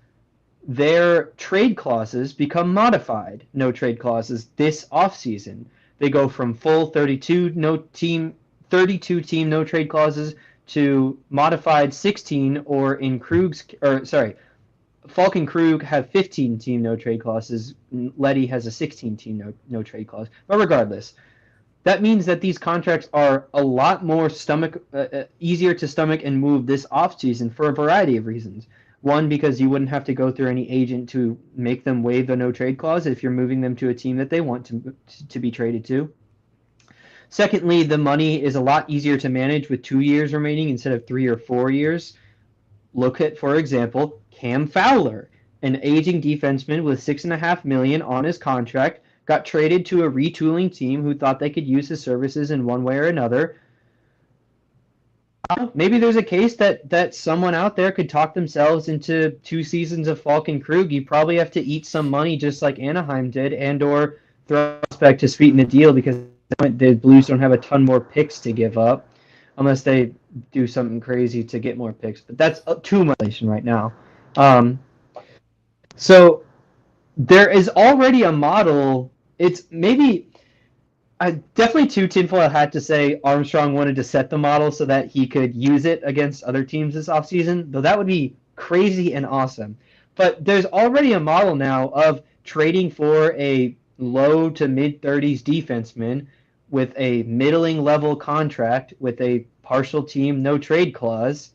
their trade clauses become modified no trade clauses this offseason. They go from full 32 team no trade clauses to modified 16, or in Krug's, or sorry, Falk and Krug have 15 team no trade clauses. Leddy has a 16 team no trade clause. But regardless, that means that these contracts are a lot more easier to stomach and move this offseason for a variety of reasons. One, because you wouldn't have to go through any agent to make them waive the no trade clause if you're moving them to a team that they want to be traded to. Secondly, the money is a lot easier to manage with 2 years remaining instead of 3 or 4 years. Look at, for example, Cam Fowler, an aging defenseman with $6.5 million on his contract, got traded to a retooling team who thought they could use his services in one way or another. Maybe there's a case that someone out there could talk themselves into 2 seasons of Falk and Krug. You probably have to eat some money just like Anaheim did, and or throw a prospect to sweeten the deal because the Blues don't have a ton more picks to give up unless they do something crazy to get more picks. But that's too much right now. Um, so there is already a model. It's maybe I definitely too tinfoil hat to say Armstrong wanted to set the model so that he could use it against other teams this offseason, though that would be crazy and awesome. But there's already a model now of trading for a low to mid 30s defenseman with a middling level contract with a partial team no trade clause.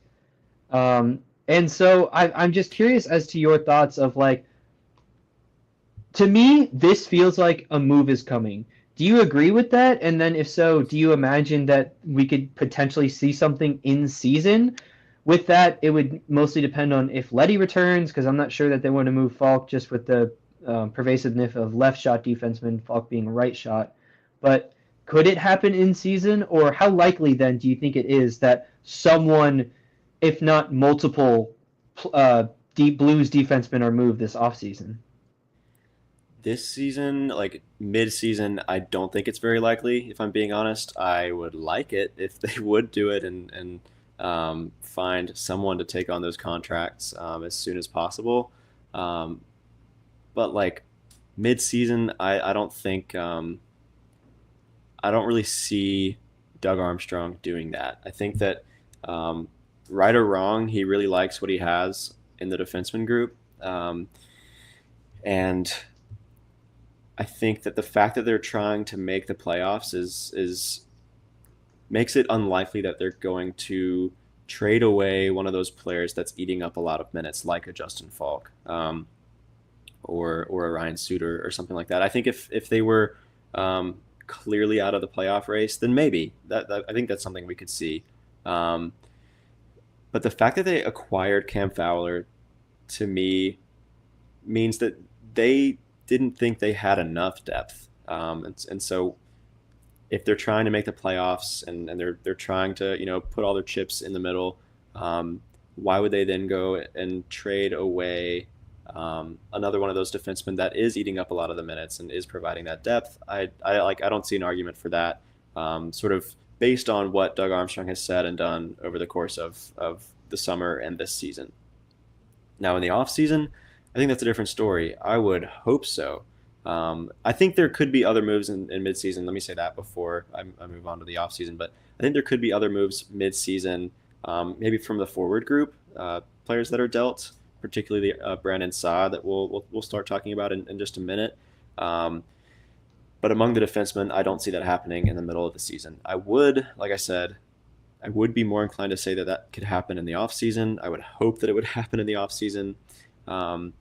And so I'm just curious as to your thoughts of like, to me, this feels like a move is coming. Do you agree with that? And then if so, do you imagine that we could potentially see something in season? With that, it would mostly depend on if Letty returns, because I'm not sure that they want to move Falk just with the pervasiveness of left shot defenseman, Falk being right shot. But could it happen in season, or how likely then do you think it is that someone, if not multiple, deep Blues defensemen are moved this offseason? This season, like mid-season, I don't think it's very likely. If I'm being honest, I would like it if they would do it and find someone to take on those contracts as soon as possible. Um, but like mid-season, I don't think I don't really see Doug Armstrong doing that. I think that um, right or wrong, he really likes what he has in the defenseman group, and I think that the fact that they're trying to make the playoffs is makes it unlikely that they're going to trade away one of those players that's eating up a lot of minutes, like a Justin Falk or a Ryan Suter or something like that. I think if they were clearly out of the playoff race, then maybe that I think that's something we could see. Um, but the fact that they acquired Cam Fowler to me means that they didn't think they had enough depth. And so if they're trying to make the playoffs and they're trying to put all their chips in the middle, why would they then go and trade away another one of those defensemen that is eating up a lot of the minutes and is providing that depth? I don't see an argument for that. Sort of based on what Doug Armstrong has said and done over the course of the summer and this season. Now in the off season, I think that's a different story. I would hope so. I think there could be other moves in midseason. Let me say that before I move on to the offseason. But I think there could be other moves midseason, maybe from the forward group, players that are dealt, particularly Brandon Saad that we'll start talking about in just a minute. But among the defensemen, I don't see that happening in the middle of the season. I would, like I said, I would be more inclined to say that that could happen in the offseason. I would hope that it would happen in the offseason. Um,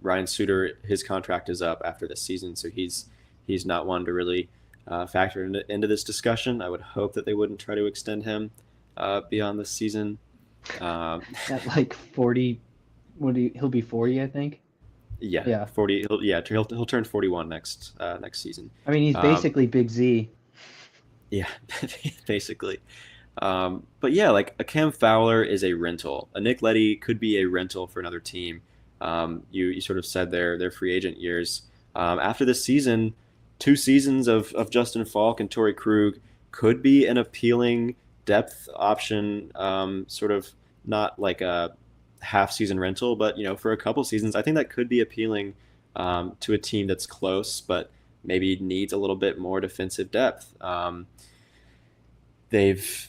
Ryan Suter, his contract is up after this season, so he's not one to really factor into this discussion. I would hope that they wouldn't try to extend him beyond this season. At like 40, he'll be 40, I think. Yeah, Yeah. 40. He'll turn 41 next season. I mean, he's basically Big Z. Yeah, basically. But yeah, like a Cam Fowler is a rental. A Nick Leddy could be a rental for another team. You sort of said their free agent years. After this season, 2 seasons of Justin Falk and Torrey Krug could be an appealing depth option. Sort of not like a half season rental, but for a couple seasons, I think that could be appealing to a team that's close, but maybe needs a little bit more defensive depth. They've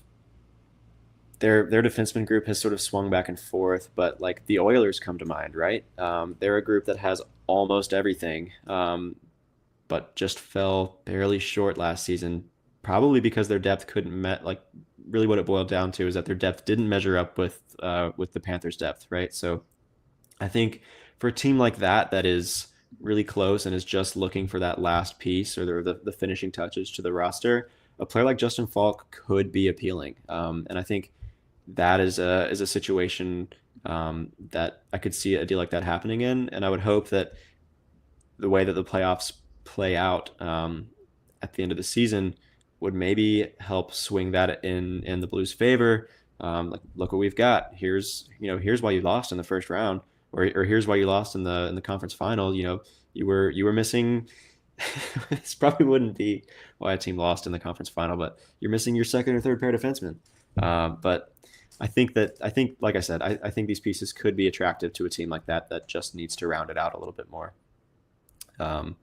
their defenseman group has sort of swung back and forth, but like the Oilers come to mind, right? They're a group that has almost everything, but just fell barely short last season, probably because their depth couldn't really what it boiled down to is that their depth didn't measure up with the Panthers' depth, right? So I think for a team like that is really close and is just looking for that last piece or the finishing touches to the roster, a player like Justin Falk could be appealing. And I think that is a situation that I could see a deal like that happening in. And I would hope that the way that the playoffs play out at the end of the season would maybe help swing that in the Blues' favor. Like, look what we've got. Here's why you lost in the first round, or here's why you lost in the conference final. You were missing. This probably wouldn't be why a team lost in the conference final, but you're missing your second or third pair defensemen. But I think, like I said, I think these pieces could be attractive to a team like that just needs to round it out a little bit more. Um,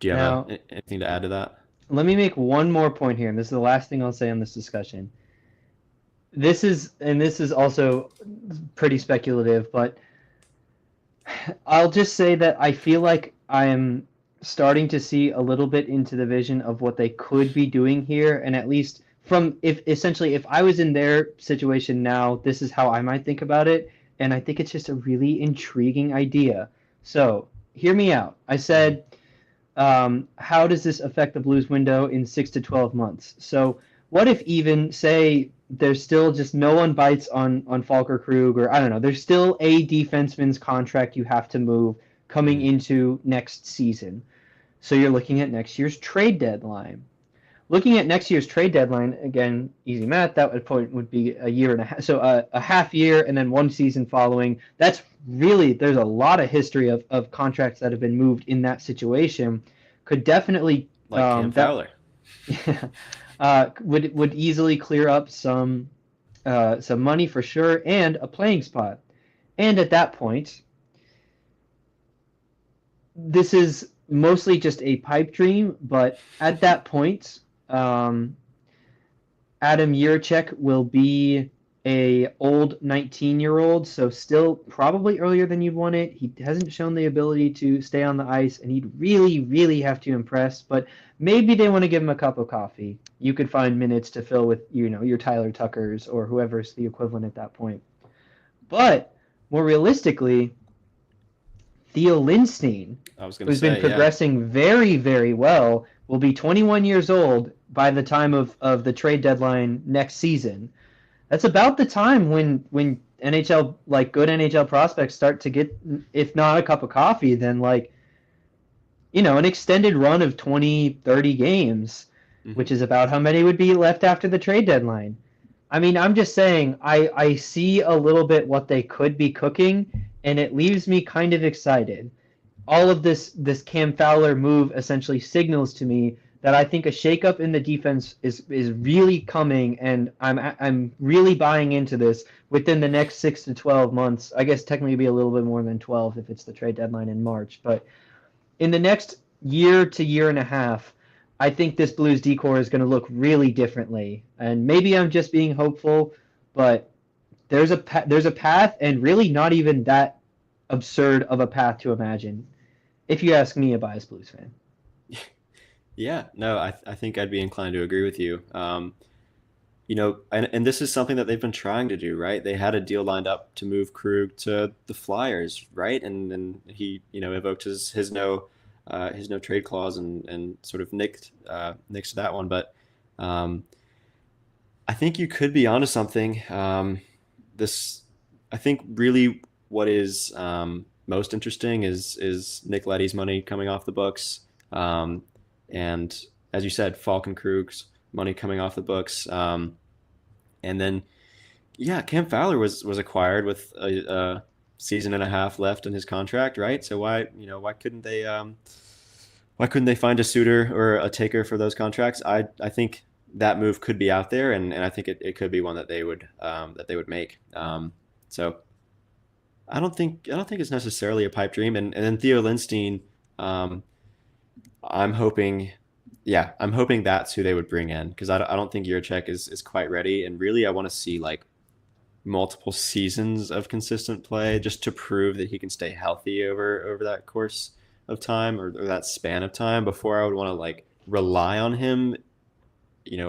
do you have Now, anything to add to that? let me make one more point here, and this is the last thing I'll say on this discussion. This is also pretty speculative, but I'll just say that I feel like I am starting to see a little bit into the vision of what they could be doing here, and at least from if I was in their situation now, this is how I might think about it, and I think it's just a really intriguing idea. So, hear me out. I Mhm. said, how does this affect the Blues window in 6 to 12 months? So, what if even say there's still just no one bites on Falker Krug, or I don't know, there's still a defenseman's contract you have to move coming Mhm. into next season. So you're looking at next year's trade deadline. Looking at next year's trade deadline, again, easy math, that point would be a year and a half. So a half year and then one season following. That's really, there's a lot of history of contracts that have been moved in that situation. Could definitely, Like Cam that Fowler. would easily clear up some money for sure and a playing spot. And at that point, this is mostly just a pipe dream, but at that point, um, Adam Yurchek will be a old 19-year-old, so still probably earlier than you'd want it. He hasn't shown the ability to stay on the ice, and he'd really, really have to impress. But maybe they want to give him a cup of coffee. You could find minutes to fill with, your Tyler Tuckers or whoever's the equivalent at that point. But more realistically, Theo Lindstein, I was gonna who's been say, yeah. progressing very, very well, will be 21 years old by the time of the trade deadline next season. That's about the time when NHL, like good NHL prospects, start to get, if not a cup of coffee, then like an extended run of 20, 30 games, which Hmm. is about how many would be left after the trade deadline. I mean, I'm just saying, I see a little bit what they could be cooking, and it leaves me kind of excited. All of this Cam Fowler move essentially signals to me that I think a shakeup in the defense is really coming, and I'm really buying into this within the next 6 to 12 months. I guess technically it'd be a little bit more than 12 if it's the trade deadline in March, but in the next year to year and a half, I think this Blues decor is going to look really differently. And maybe I'm just being hopeful, but there's a path, and really not even that absurd of a path to imagine, if you ask me, a biased Blues fan. Yeah, no, I think I'd be inclined to agree with you. And this is something that they've been trying to do, right? They had a deal lined up to move Krug to the Flyers, right? And then he, evoked his no trade clause and sort of nixed that one. But um, I think you could be onto something. This, I think, really what is most interesting is Nick Leddy's money coming off the books, and as you said, Falcon Krug's money coming off the books, and then yeah, Cam Fowler was acquired with a season and a half left in his contract, right? So why couldn't they find a suitor or a taker for those contracts? I think that move could be out there, and I think it could be one that they would make. So I don't think it's necessarily a pipe dream. And then Theo Lindstein, um, I'm hoping, yeah, I'm hoping that's who they would bring in because I don't think Yurchek is quite ready. And really, I want to see like multiple seasons of consistent play just to prove that he can stay healthy over that course of time or that span of time before I would want to like rely on him,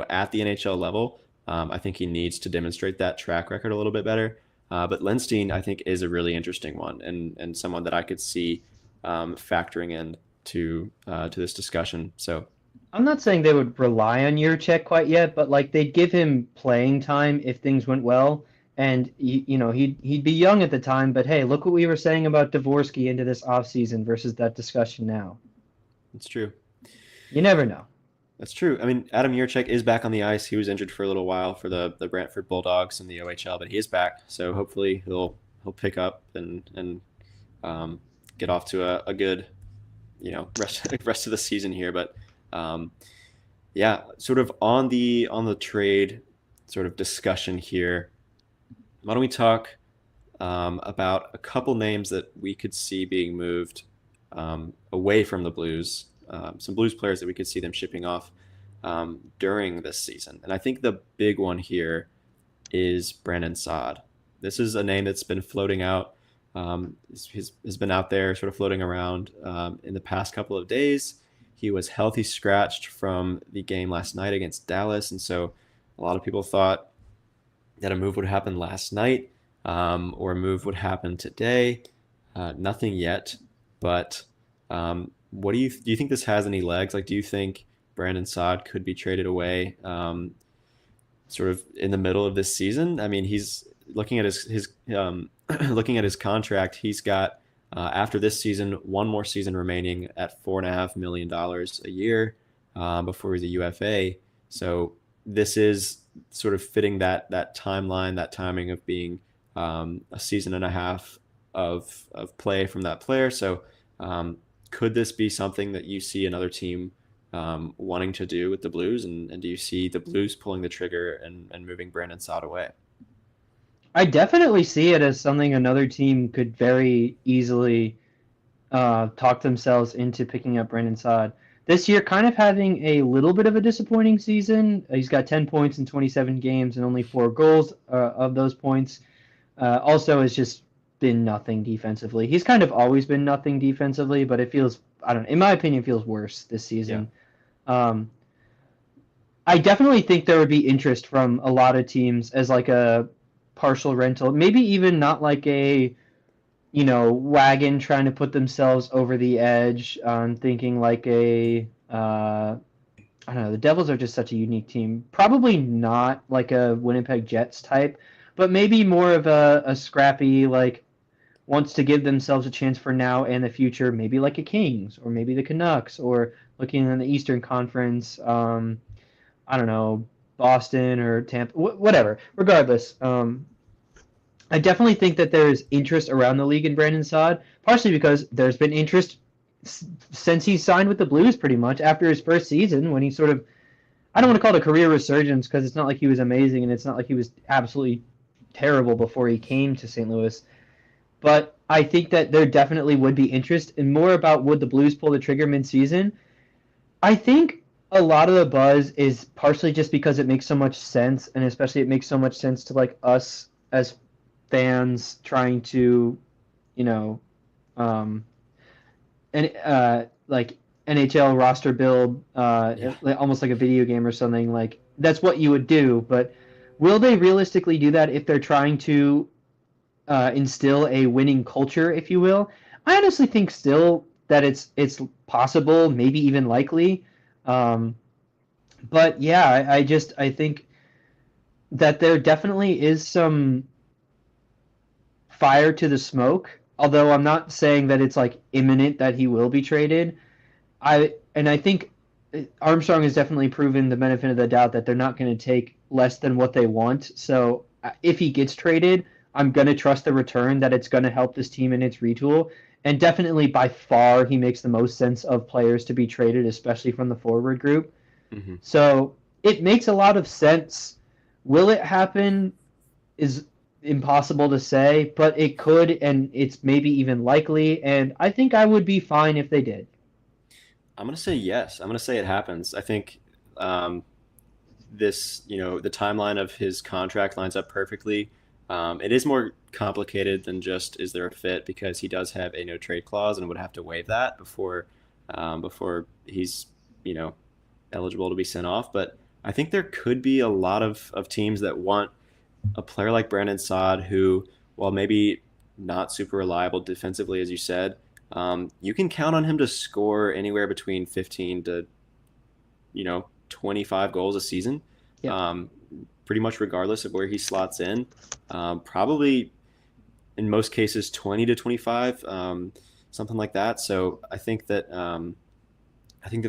at the NHL level. I think he needs to demonstrate that track record a little bit better. But Lenstein, I think, is a really interesting one, and someone that I could see factoring in to this discussion. So I'm not saying they would rely on Yurchek quite yet, but like they'd give him playing time if things went well. And he'd be young at the time, but hey, look what we were saying about Dvorsky into this offseason versus that discussion now. it's true. You never know. That's true. I mean, Adam Yurchek is back on the ice. He was injured for a little while for the Brantford Bulldogs in the OHL, but he is back. So hopefully he'll pick up and um, get off to a good rest of the season here. But um, yeah, sort of on the trade sort of discussion here. Why don't we talk about a couple names that we could see being moved away from the Blues? Some Blues players that we could see them shipping off during this season. And I think the big one here is Brandon Saad. This is a name that's been floating out, has been out there sort of floating around in the past couple of days. He was healthy scratched from the game last night against Dallas. And so a lot of people thought that a move would happen last night or a move would happen today. Nothing yet, but what do you think this has any legs? Like, do you think Brandon Saad could be traded away, sort of in the middle of this season? I mean, he's looking at his looking at his contract. He's got after this season one more season remaining at $4.5 million a year before he's a UFA. So this is sort of fitting that timeline, that timing of being a season and a half of play from that player. So could this be something that you see another team wanting to do with the Blues? And do you see the Blues pulling the trigger and moving Brandon Saad away? I definitely see it as something another team could very easily talk themselves into picking up Brandon Saad. This year, kind of having a little bit of a disappointing season. He's got 10 points in 27 games and only 4 goals of those points. Also, has just been nothing defensively. He's kind of always been nothing defensively, but it feels, I don't know, in my opinion, feels worse this season. Yeah. I definitely think there would be interest from a lot of teams as like a partial rental, maybe even not like a wagon trying to put themselves over the edge. Thinking like I don't know. The Devils are just such a unique team. Probably not like a Winnipeg Jets type, but maybe more of a scrappy, like wants to give themselves a chance for now and the future. Maybe like a Kings or maybe the Canucks, or looking in the Eastern Conference. I don't know, Boston or Tampa, whatever. Regardless, I definitely think that there's interest around the league in Brandon Saad, partially because there's been interest since he signed with the Blues pretty much after his first season when he sort of, I don't want to call it a career resurgence because it's not like he was amazing and it's not like he was absolutely terrible before he came to St. Louis. But I think that there definitely would be interest, and more about would the Blues pull the trigger mid-season. I think a lot of the buzz is partially just because it makes so much sense, and especially it makes so much sense to like us as fans trying to, and like NHL roster build, almost like a video game or something. Like that's what you would do, but will they realistically do that if they're trying to instill a winning culture, if you will? I honestly think still that it's possible, maybe even likely. But yeah, I think that there definitely is some fire to the smoke. Although I'm not saying that it's like imminent that he will be traded. I think Armstrong has definitely proven the benefit of the doubt that they're not going to take less than what they want. So if he gets traded, I'm going to trust the return that it's going to help this team in its retool. And definitely by far, he makes the most sense of players to be traded, especially from the forward group. Mm-hmm. So it makes a lot of sense. Will it happen is impossible to say, but it could, and it's maybe even likely. And I think I would be fine if they did. I'm going to say yes. I'm going to say it happens. I think the timeline of his contract lines up perfectly. It is more complicated than just is there a fit, because he does have a no trade clause and would have to waive that before he's eligible to be sent off. But I think there could be a lot of teams that want a player like Brandon Saad, who, while maybe not super reliable defensively, as you said, you can count on him to score anywhere between 15 to 25 goals a season, Yep. um, pretty much regardless of where he slots in. Probably in most cases 20 to 25, something like that. So I think that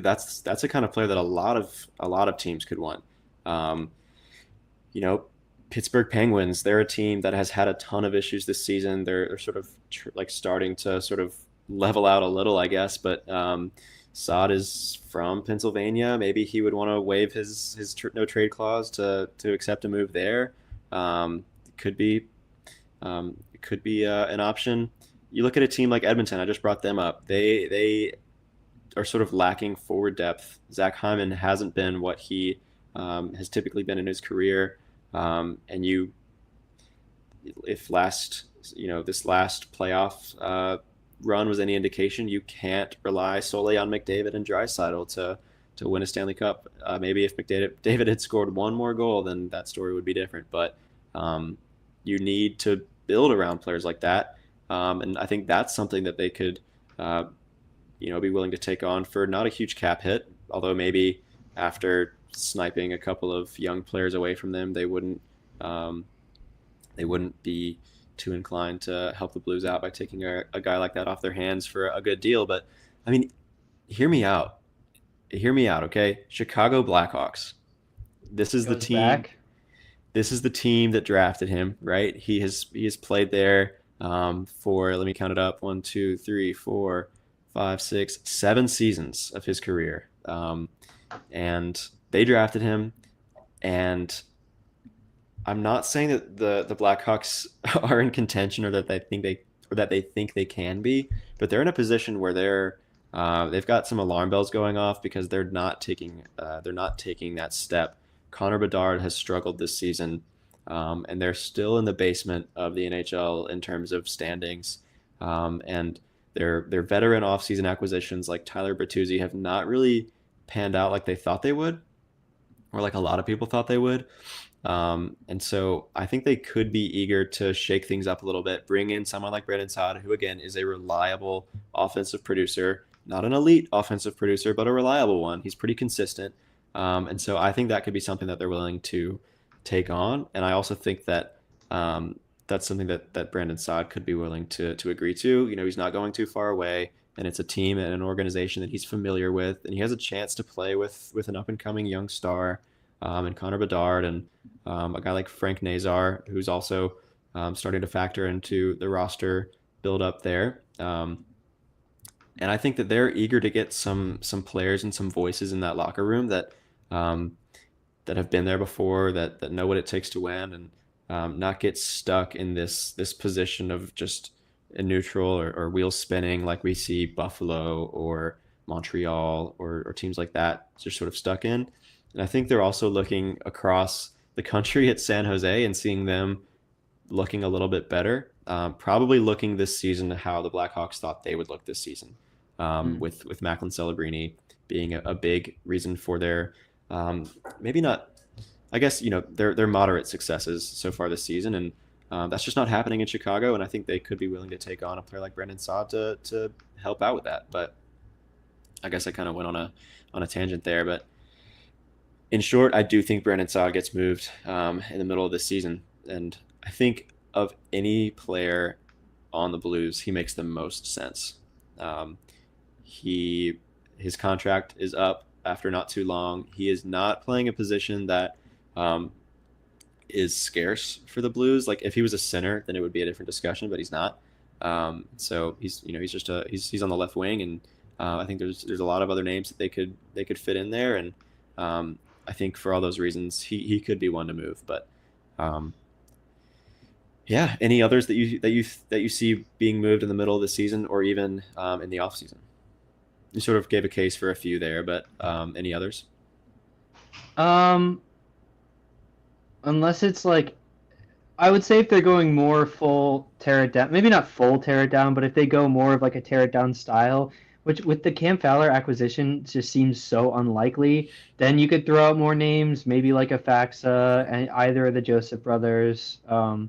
that's a kind of player that a lot of teams could want. Um, you know, Pittsburgh Penguins, they're a team that has had a ton of issues this season. They're sort of like starting to sort of level out a little, I guess. But Saad is from Pennsylvania. Maybe he would want to waive his no trade clause to accept a move there. It could be an option. You look at a team like Edmonton. I just brought them up. They are sort of lacking forward depth. Zach Hyman hasn't been what he has typically been in his career. And if this last playoff run was any indication, you can't rely solely on McDavid and Draisaitl to win a Stanley Cup. Maybe if David had scored one more goal, then that story would be different. But you need to build around players like that, and I think that's something that they could, be willing to take on for not a huge cap hit. Although maybe after sniping a couple of young players away from them, um, they wouldn't be too inclined to help the Blues out by taking a guy like that off their hands for a good deal. But I mean, hear me out. Hear me out, okay? Chicago Blackhawks. This is the Goes team. back. This is the team that drafted him, right? He has played there for, let me count it up, 1, 2, 3, 4, 5, 6, 7 seasons of his career, and they drafted him. And I'm not saying that the Blackhawks are in contention or that they think they can be, but they're in a position where they've got some alarm bells going off because they're not taking that step. Connor Bedard has struggled this season, and they're still in the basement of the NHL in terms of standings. And their veteran offseason acquisitions like Tyler Bertuzzi have not really panned out like they thought they would, or like a lot of people thought they would. And so I think they could be eager to shake things up a little bit, bring in someone like Brandon Saad, who again is a reliable offensive producer, not an elite offensive producer, but a reliable one. He's pretty consistent. And so I think that could be something that they're willing to take on. And I also think that that's something that Brandon Saad could be willing to agree to. He's not going too far away, and it's a team and an organization that he's familiar with, and he has a chance to play with an up and coming young star, and Connor Bedard, and a guy like Frank Nazar, who's also starting to factor into the roster build up there. And I think that they're eager to get some players and some voices in that locker room um, that have been there before, that know what it takes to win, and not get stuck in this position of just a neutral or wheel spinning like we see Buffalo or Montreal or teams like that just sort of stuck in. And I think they're also looking across the country at San Jose and seeing them looking a little bit better. Probably looking this season to how the Blackhawks thought they would look this season, Mm. with Macklin Celebrini being a big reason for their maybe not. I guess their moderate successes so far this season, and that's just not happening in Chicago. And I think they could be willing to take on a player like Brandon Saad to help out with that. But I guess I kind of went on a tangent there. But in short, I do think Brandon Saad gets moved in the middle of this season, and I think of any player on the Blues, he makes the most sense. Um, he his contract is up after not too long. He is not playing a position that um, is scarce for the Blues. Like if he was a center, then it would be a different discussion, but he's not. So he's just he's on the left wing, and I think there's a lot of other names that they could fit in there, and I think for all those reasons, he could be one to move. But um, yeah, any others that you see being moved in the middle of the season or even in the off season? You sort of gave a case for a few there, but any others? Um, unless it's like I would say if they're going more full tear it down, maybe not full tear it down, but if they go more of like a tear it down style, which with the Cam Fowler acquisition just seems so unlikely. Then you could throw out more names, maybe like a Faxa and either of the Joseph brothers. Hmm.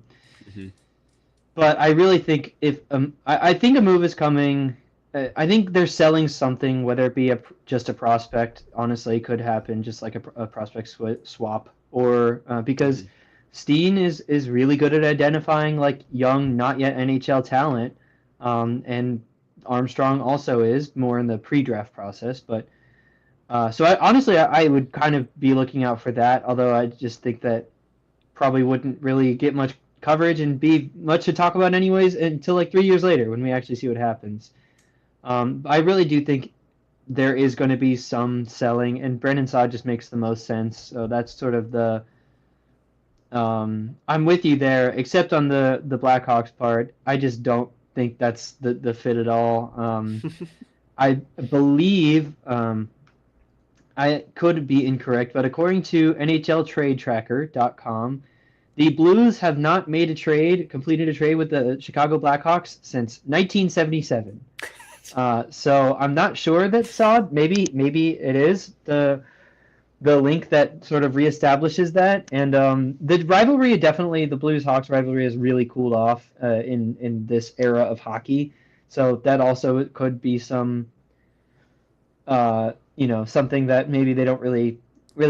But I really think if I think a move is coming. I think they're selling something, whether it be just a prospect. Honestly, could happen, just like a prospect swap, or because Hmm. Steen is really good at identifying like young, not yet NHL talent, and Armstrong also is more in the pre-draft process. But so I would kind of be looking out for that. Although I just think that probably wouldn't really get much coverage and be much to talk about anyways until like 3 years later when we actually see what happens. I really do think there is going to be some selling, and Brendan Saad just makes the most sense. So that's sort of the. I'm with you there, except on the Blackhawks part. I just don't think that's the fit at all. I believe I could be incorrect, but according to NHLTradeTracker.com, the Blues have not made a trade, completed a trade with the Chicago Blackhawks since 1977. So I'm not sure that Saad. Maybe it is the link that sort of reestablishes that. And the rivalry, definitely the Blues Hawks rivalry, has really cooled off in this era of hockey. So that also could be some something that maybe they don't really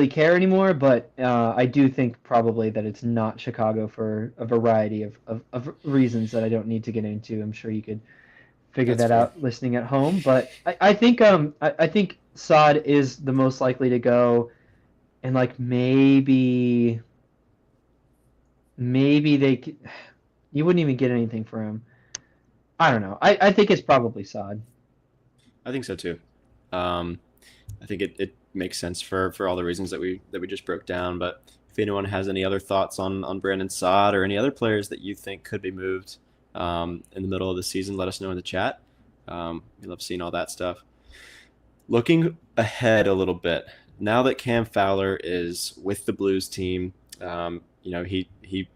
care anymore. But I do think probably that it's not Chicago for a variety of reasons that I don't need to get into. I'm sure you could figure That's that fair. out listening at home. But I think Sod is the most likely to go, and like maybe you wouldn't even get anything for him. I don't know. I think it's probably Sod. I think so too. Um, I think it makes sense for all the reasons that we just broke down. But if anyone has any other thoughts on Brandon Saad or any other players that you think could be moved in the middle of the season, let us know in the chat. We love seeing all that stuff. Looking ahead a little bit, now that Cam Fowler is with the Blues team, he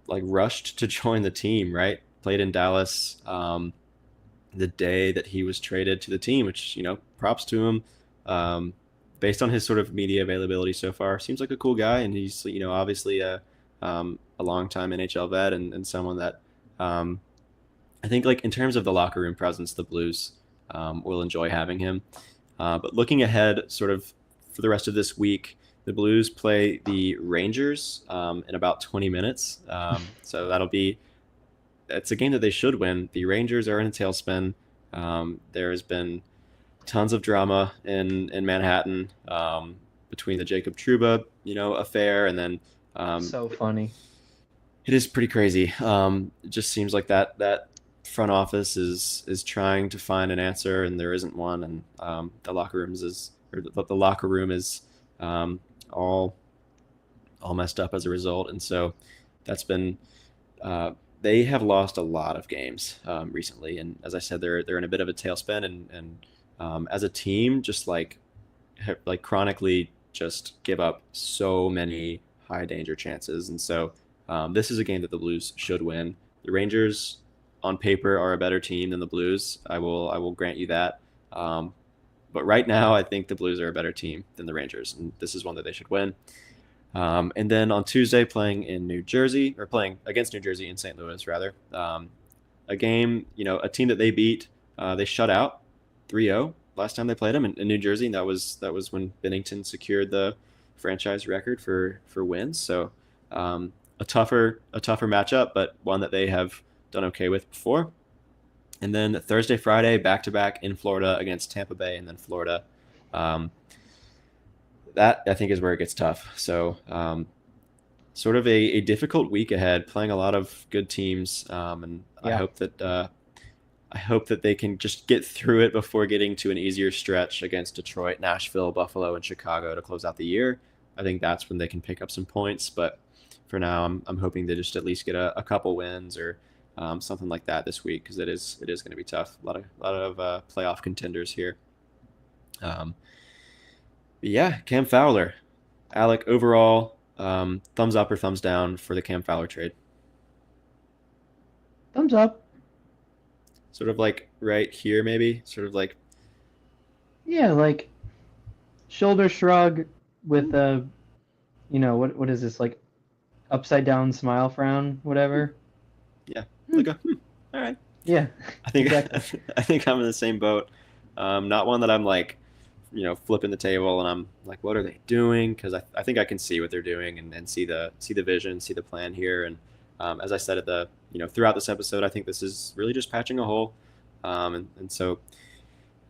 like rushed to join the team, right? Played in Dallas the day that he was traded to the team, which props to him. Um, Based on his sort of media availability so far, seems like a cool guy, and he's obviously a long time NHL vet and someone that I think like in terms of the locker room presence, the Blues will enjoy having him. But looking ahead, sort of for the rest of this week, the Blues play the Rangers in about 20 minutes. So it's a game that they should win. The Rangers are in a tailspin. There has been tons of drama in Manhattan between the Jacob Trouba affair, and then um, So funny. it is pretty crazy. It just seems like that front office is trying to find an answer, and there isn't one, and the locker room is um, all all messed up as a result, and so that's been uh, they have lost a lot of games recently, and as I said, they're in a bit of a tailspin, and as a team, just like chronically just give up so many high danger chances, and so this is a game that the Blues should win. The Rangers, on paper, are a better team than the Blues. I will grant you that. Um, but right now, I think the Blues are a better team than the Rangers, and this is one that they should win. And then on Tuesday, playing in New Jersey, or playing against New Jersey in St. Louis, rather, a game, a team that they beat, they shut out 3-0 last time they played them in New Jersey, and that was when Bennington secured the franchise record for wins. So a tougher matchup, but one that they have done okay with before. And then Thursday, Friday, back to back in Florida against Tampa Bay, and then Florida. Um, that I think is where it gets tough. So sort of a difficult week ahead, playing a lot of good teams, and I Yeah. hope that they can just get through it before getting to an easier stretch against Detroit, Nashville, Buffalo, and Chicago to close out the year. I think that's when they can pick up some points. But for now, I'm hoping to just at least get a couple wins or something like that this week, because it is going to be tough. A lot of playoff contenders here. Um, but yeah, Cam Fowler, Alec, overall, thumbs up or thumbs down for the Cam Fowler trade? Thumbs up. sort of like right here, maybe, sort of like Yeah, like shoulder shrug with a, what is this, like upside down smile frown, whatever. yeah, Hmm. like a all right. Yeah, I think exactly. I think I'm in the same boat. Not one that I'm like, flipping the table and I'm like, what are they doing? Because I think I can see what they're doing and see the vision, see the plan here. And as I said at the throughout this episode, I think this is really just patching a hole. And so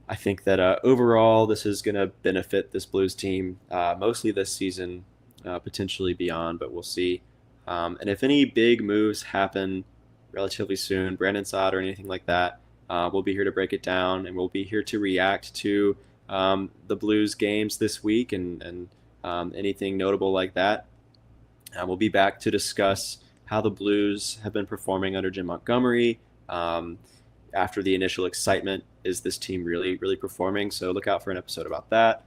I think that overall this is going to benefit this Blues team mostly this season, potentially beyond, but we'll see. And if any big moves happen relatively soon, Brandon Saad or anything like that, we'll be here to break it down, and we'll be here to react to the Blues games this week and anything notable like that. We'll be back to discuss how the Blues have been performing under Jim Montgomery. Um, After the initial excitement, is this team really, really performing? So look out for an episode about that.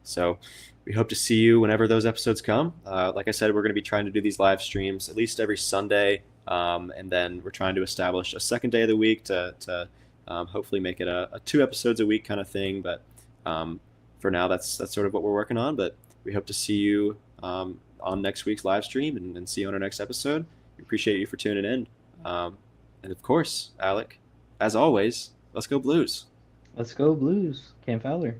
So we hope to see you whenever those episodes come. Like I said, we're going to be trying to do these live streams at least every Sunday. And then we're trying to establish a second day of the week to hopefully make it a 2 episodes a week kind of thing. But for now, that's sort of what we're working on. But we hope to see you on next week's live stream and see you on our next episode. We appreciate you for tuning in. And of course, Alec, as always, let's go Blues. Let's go Blues. Cam Fowler.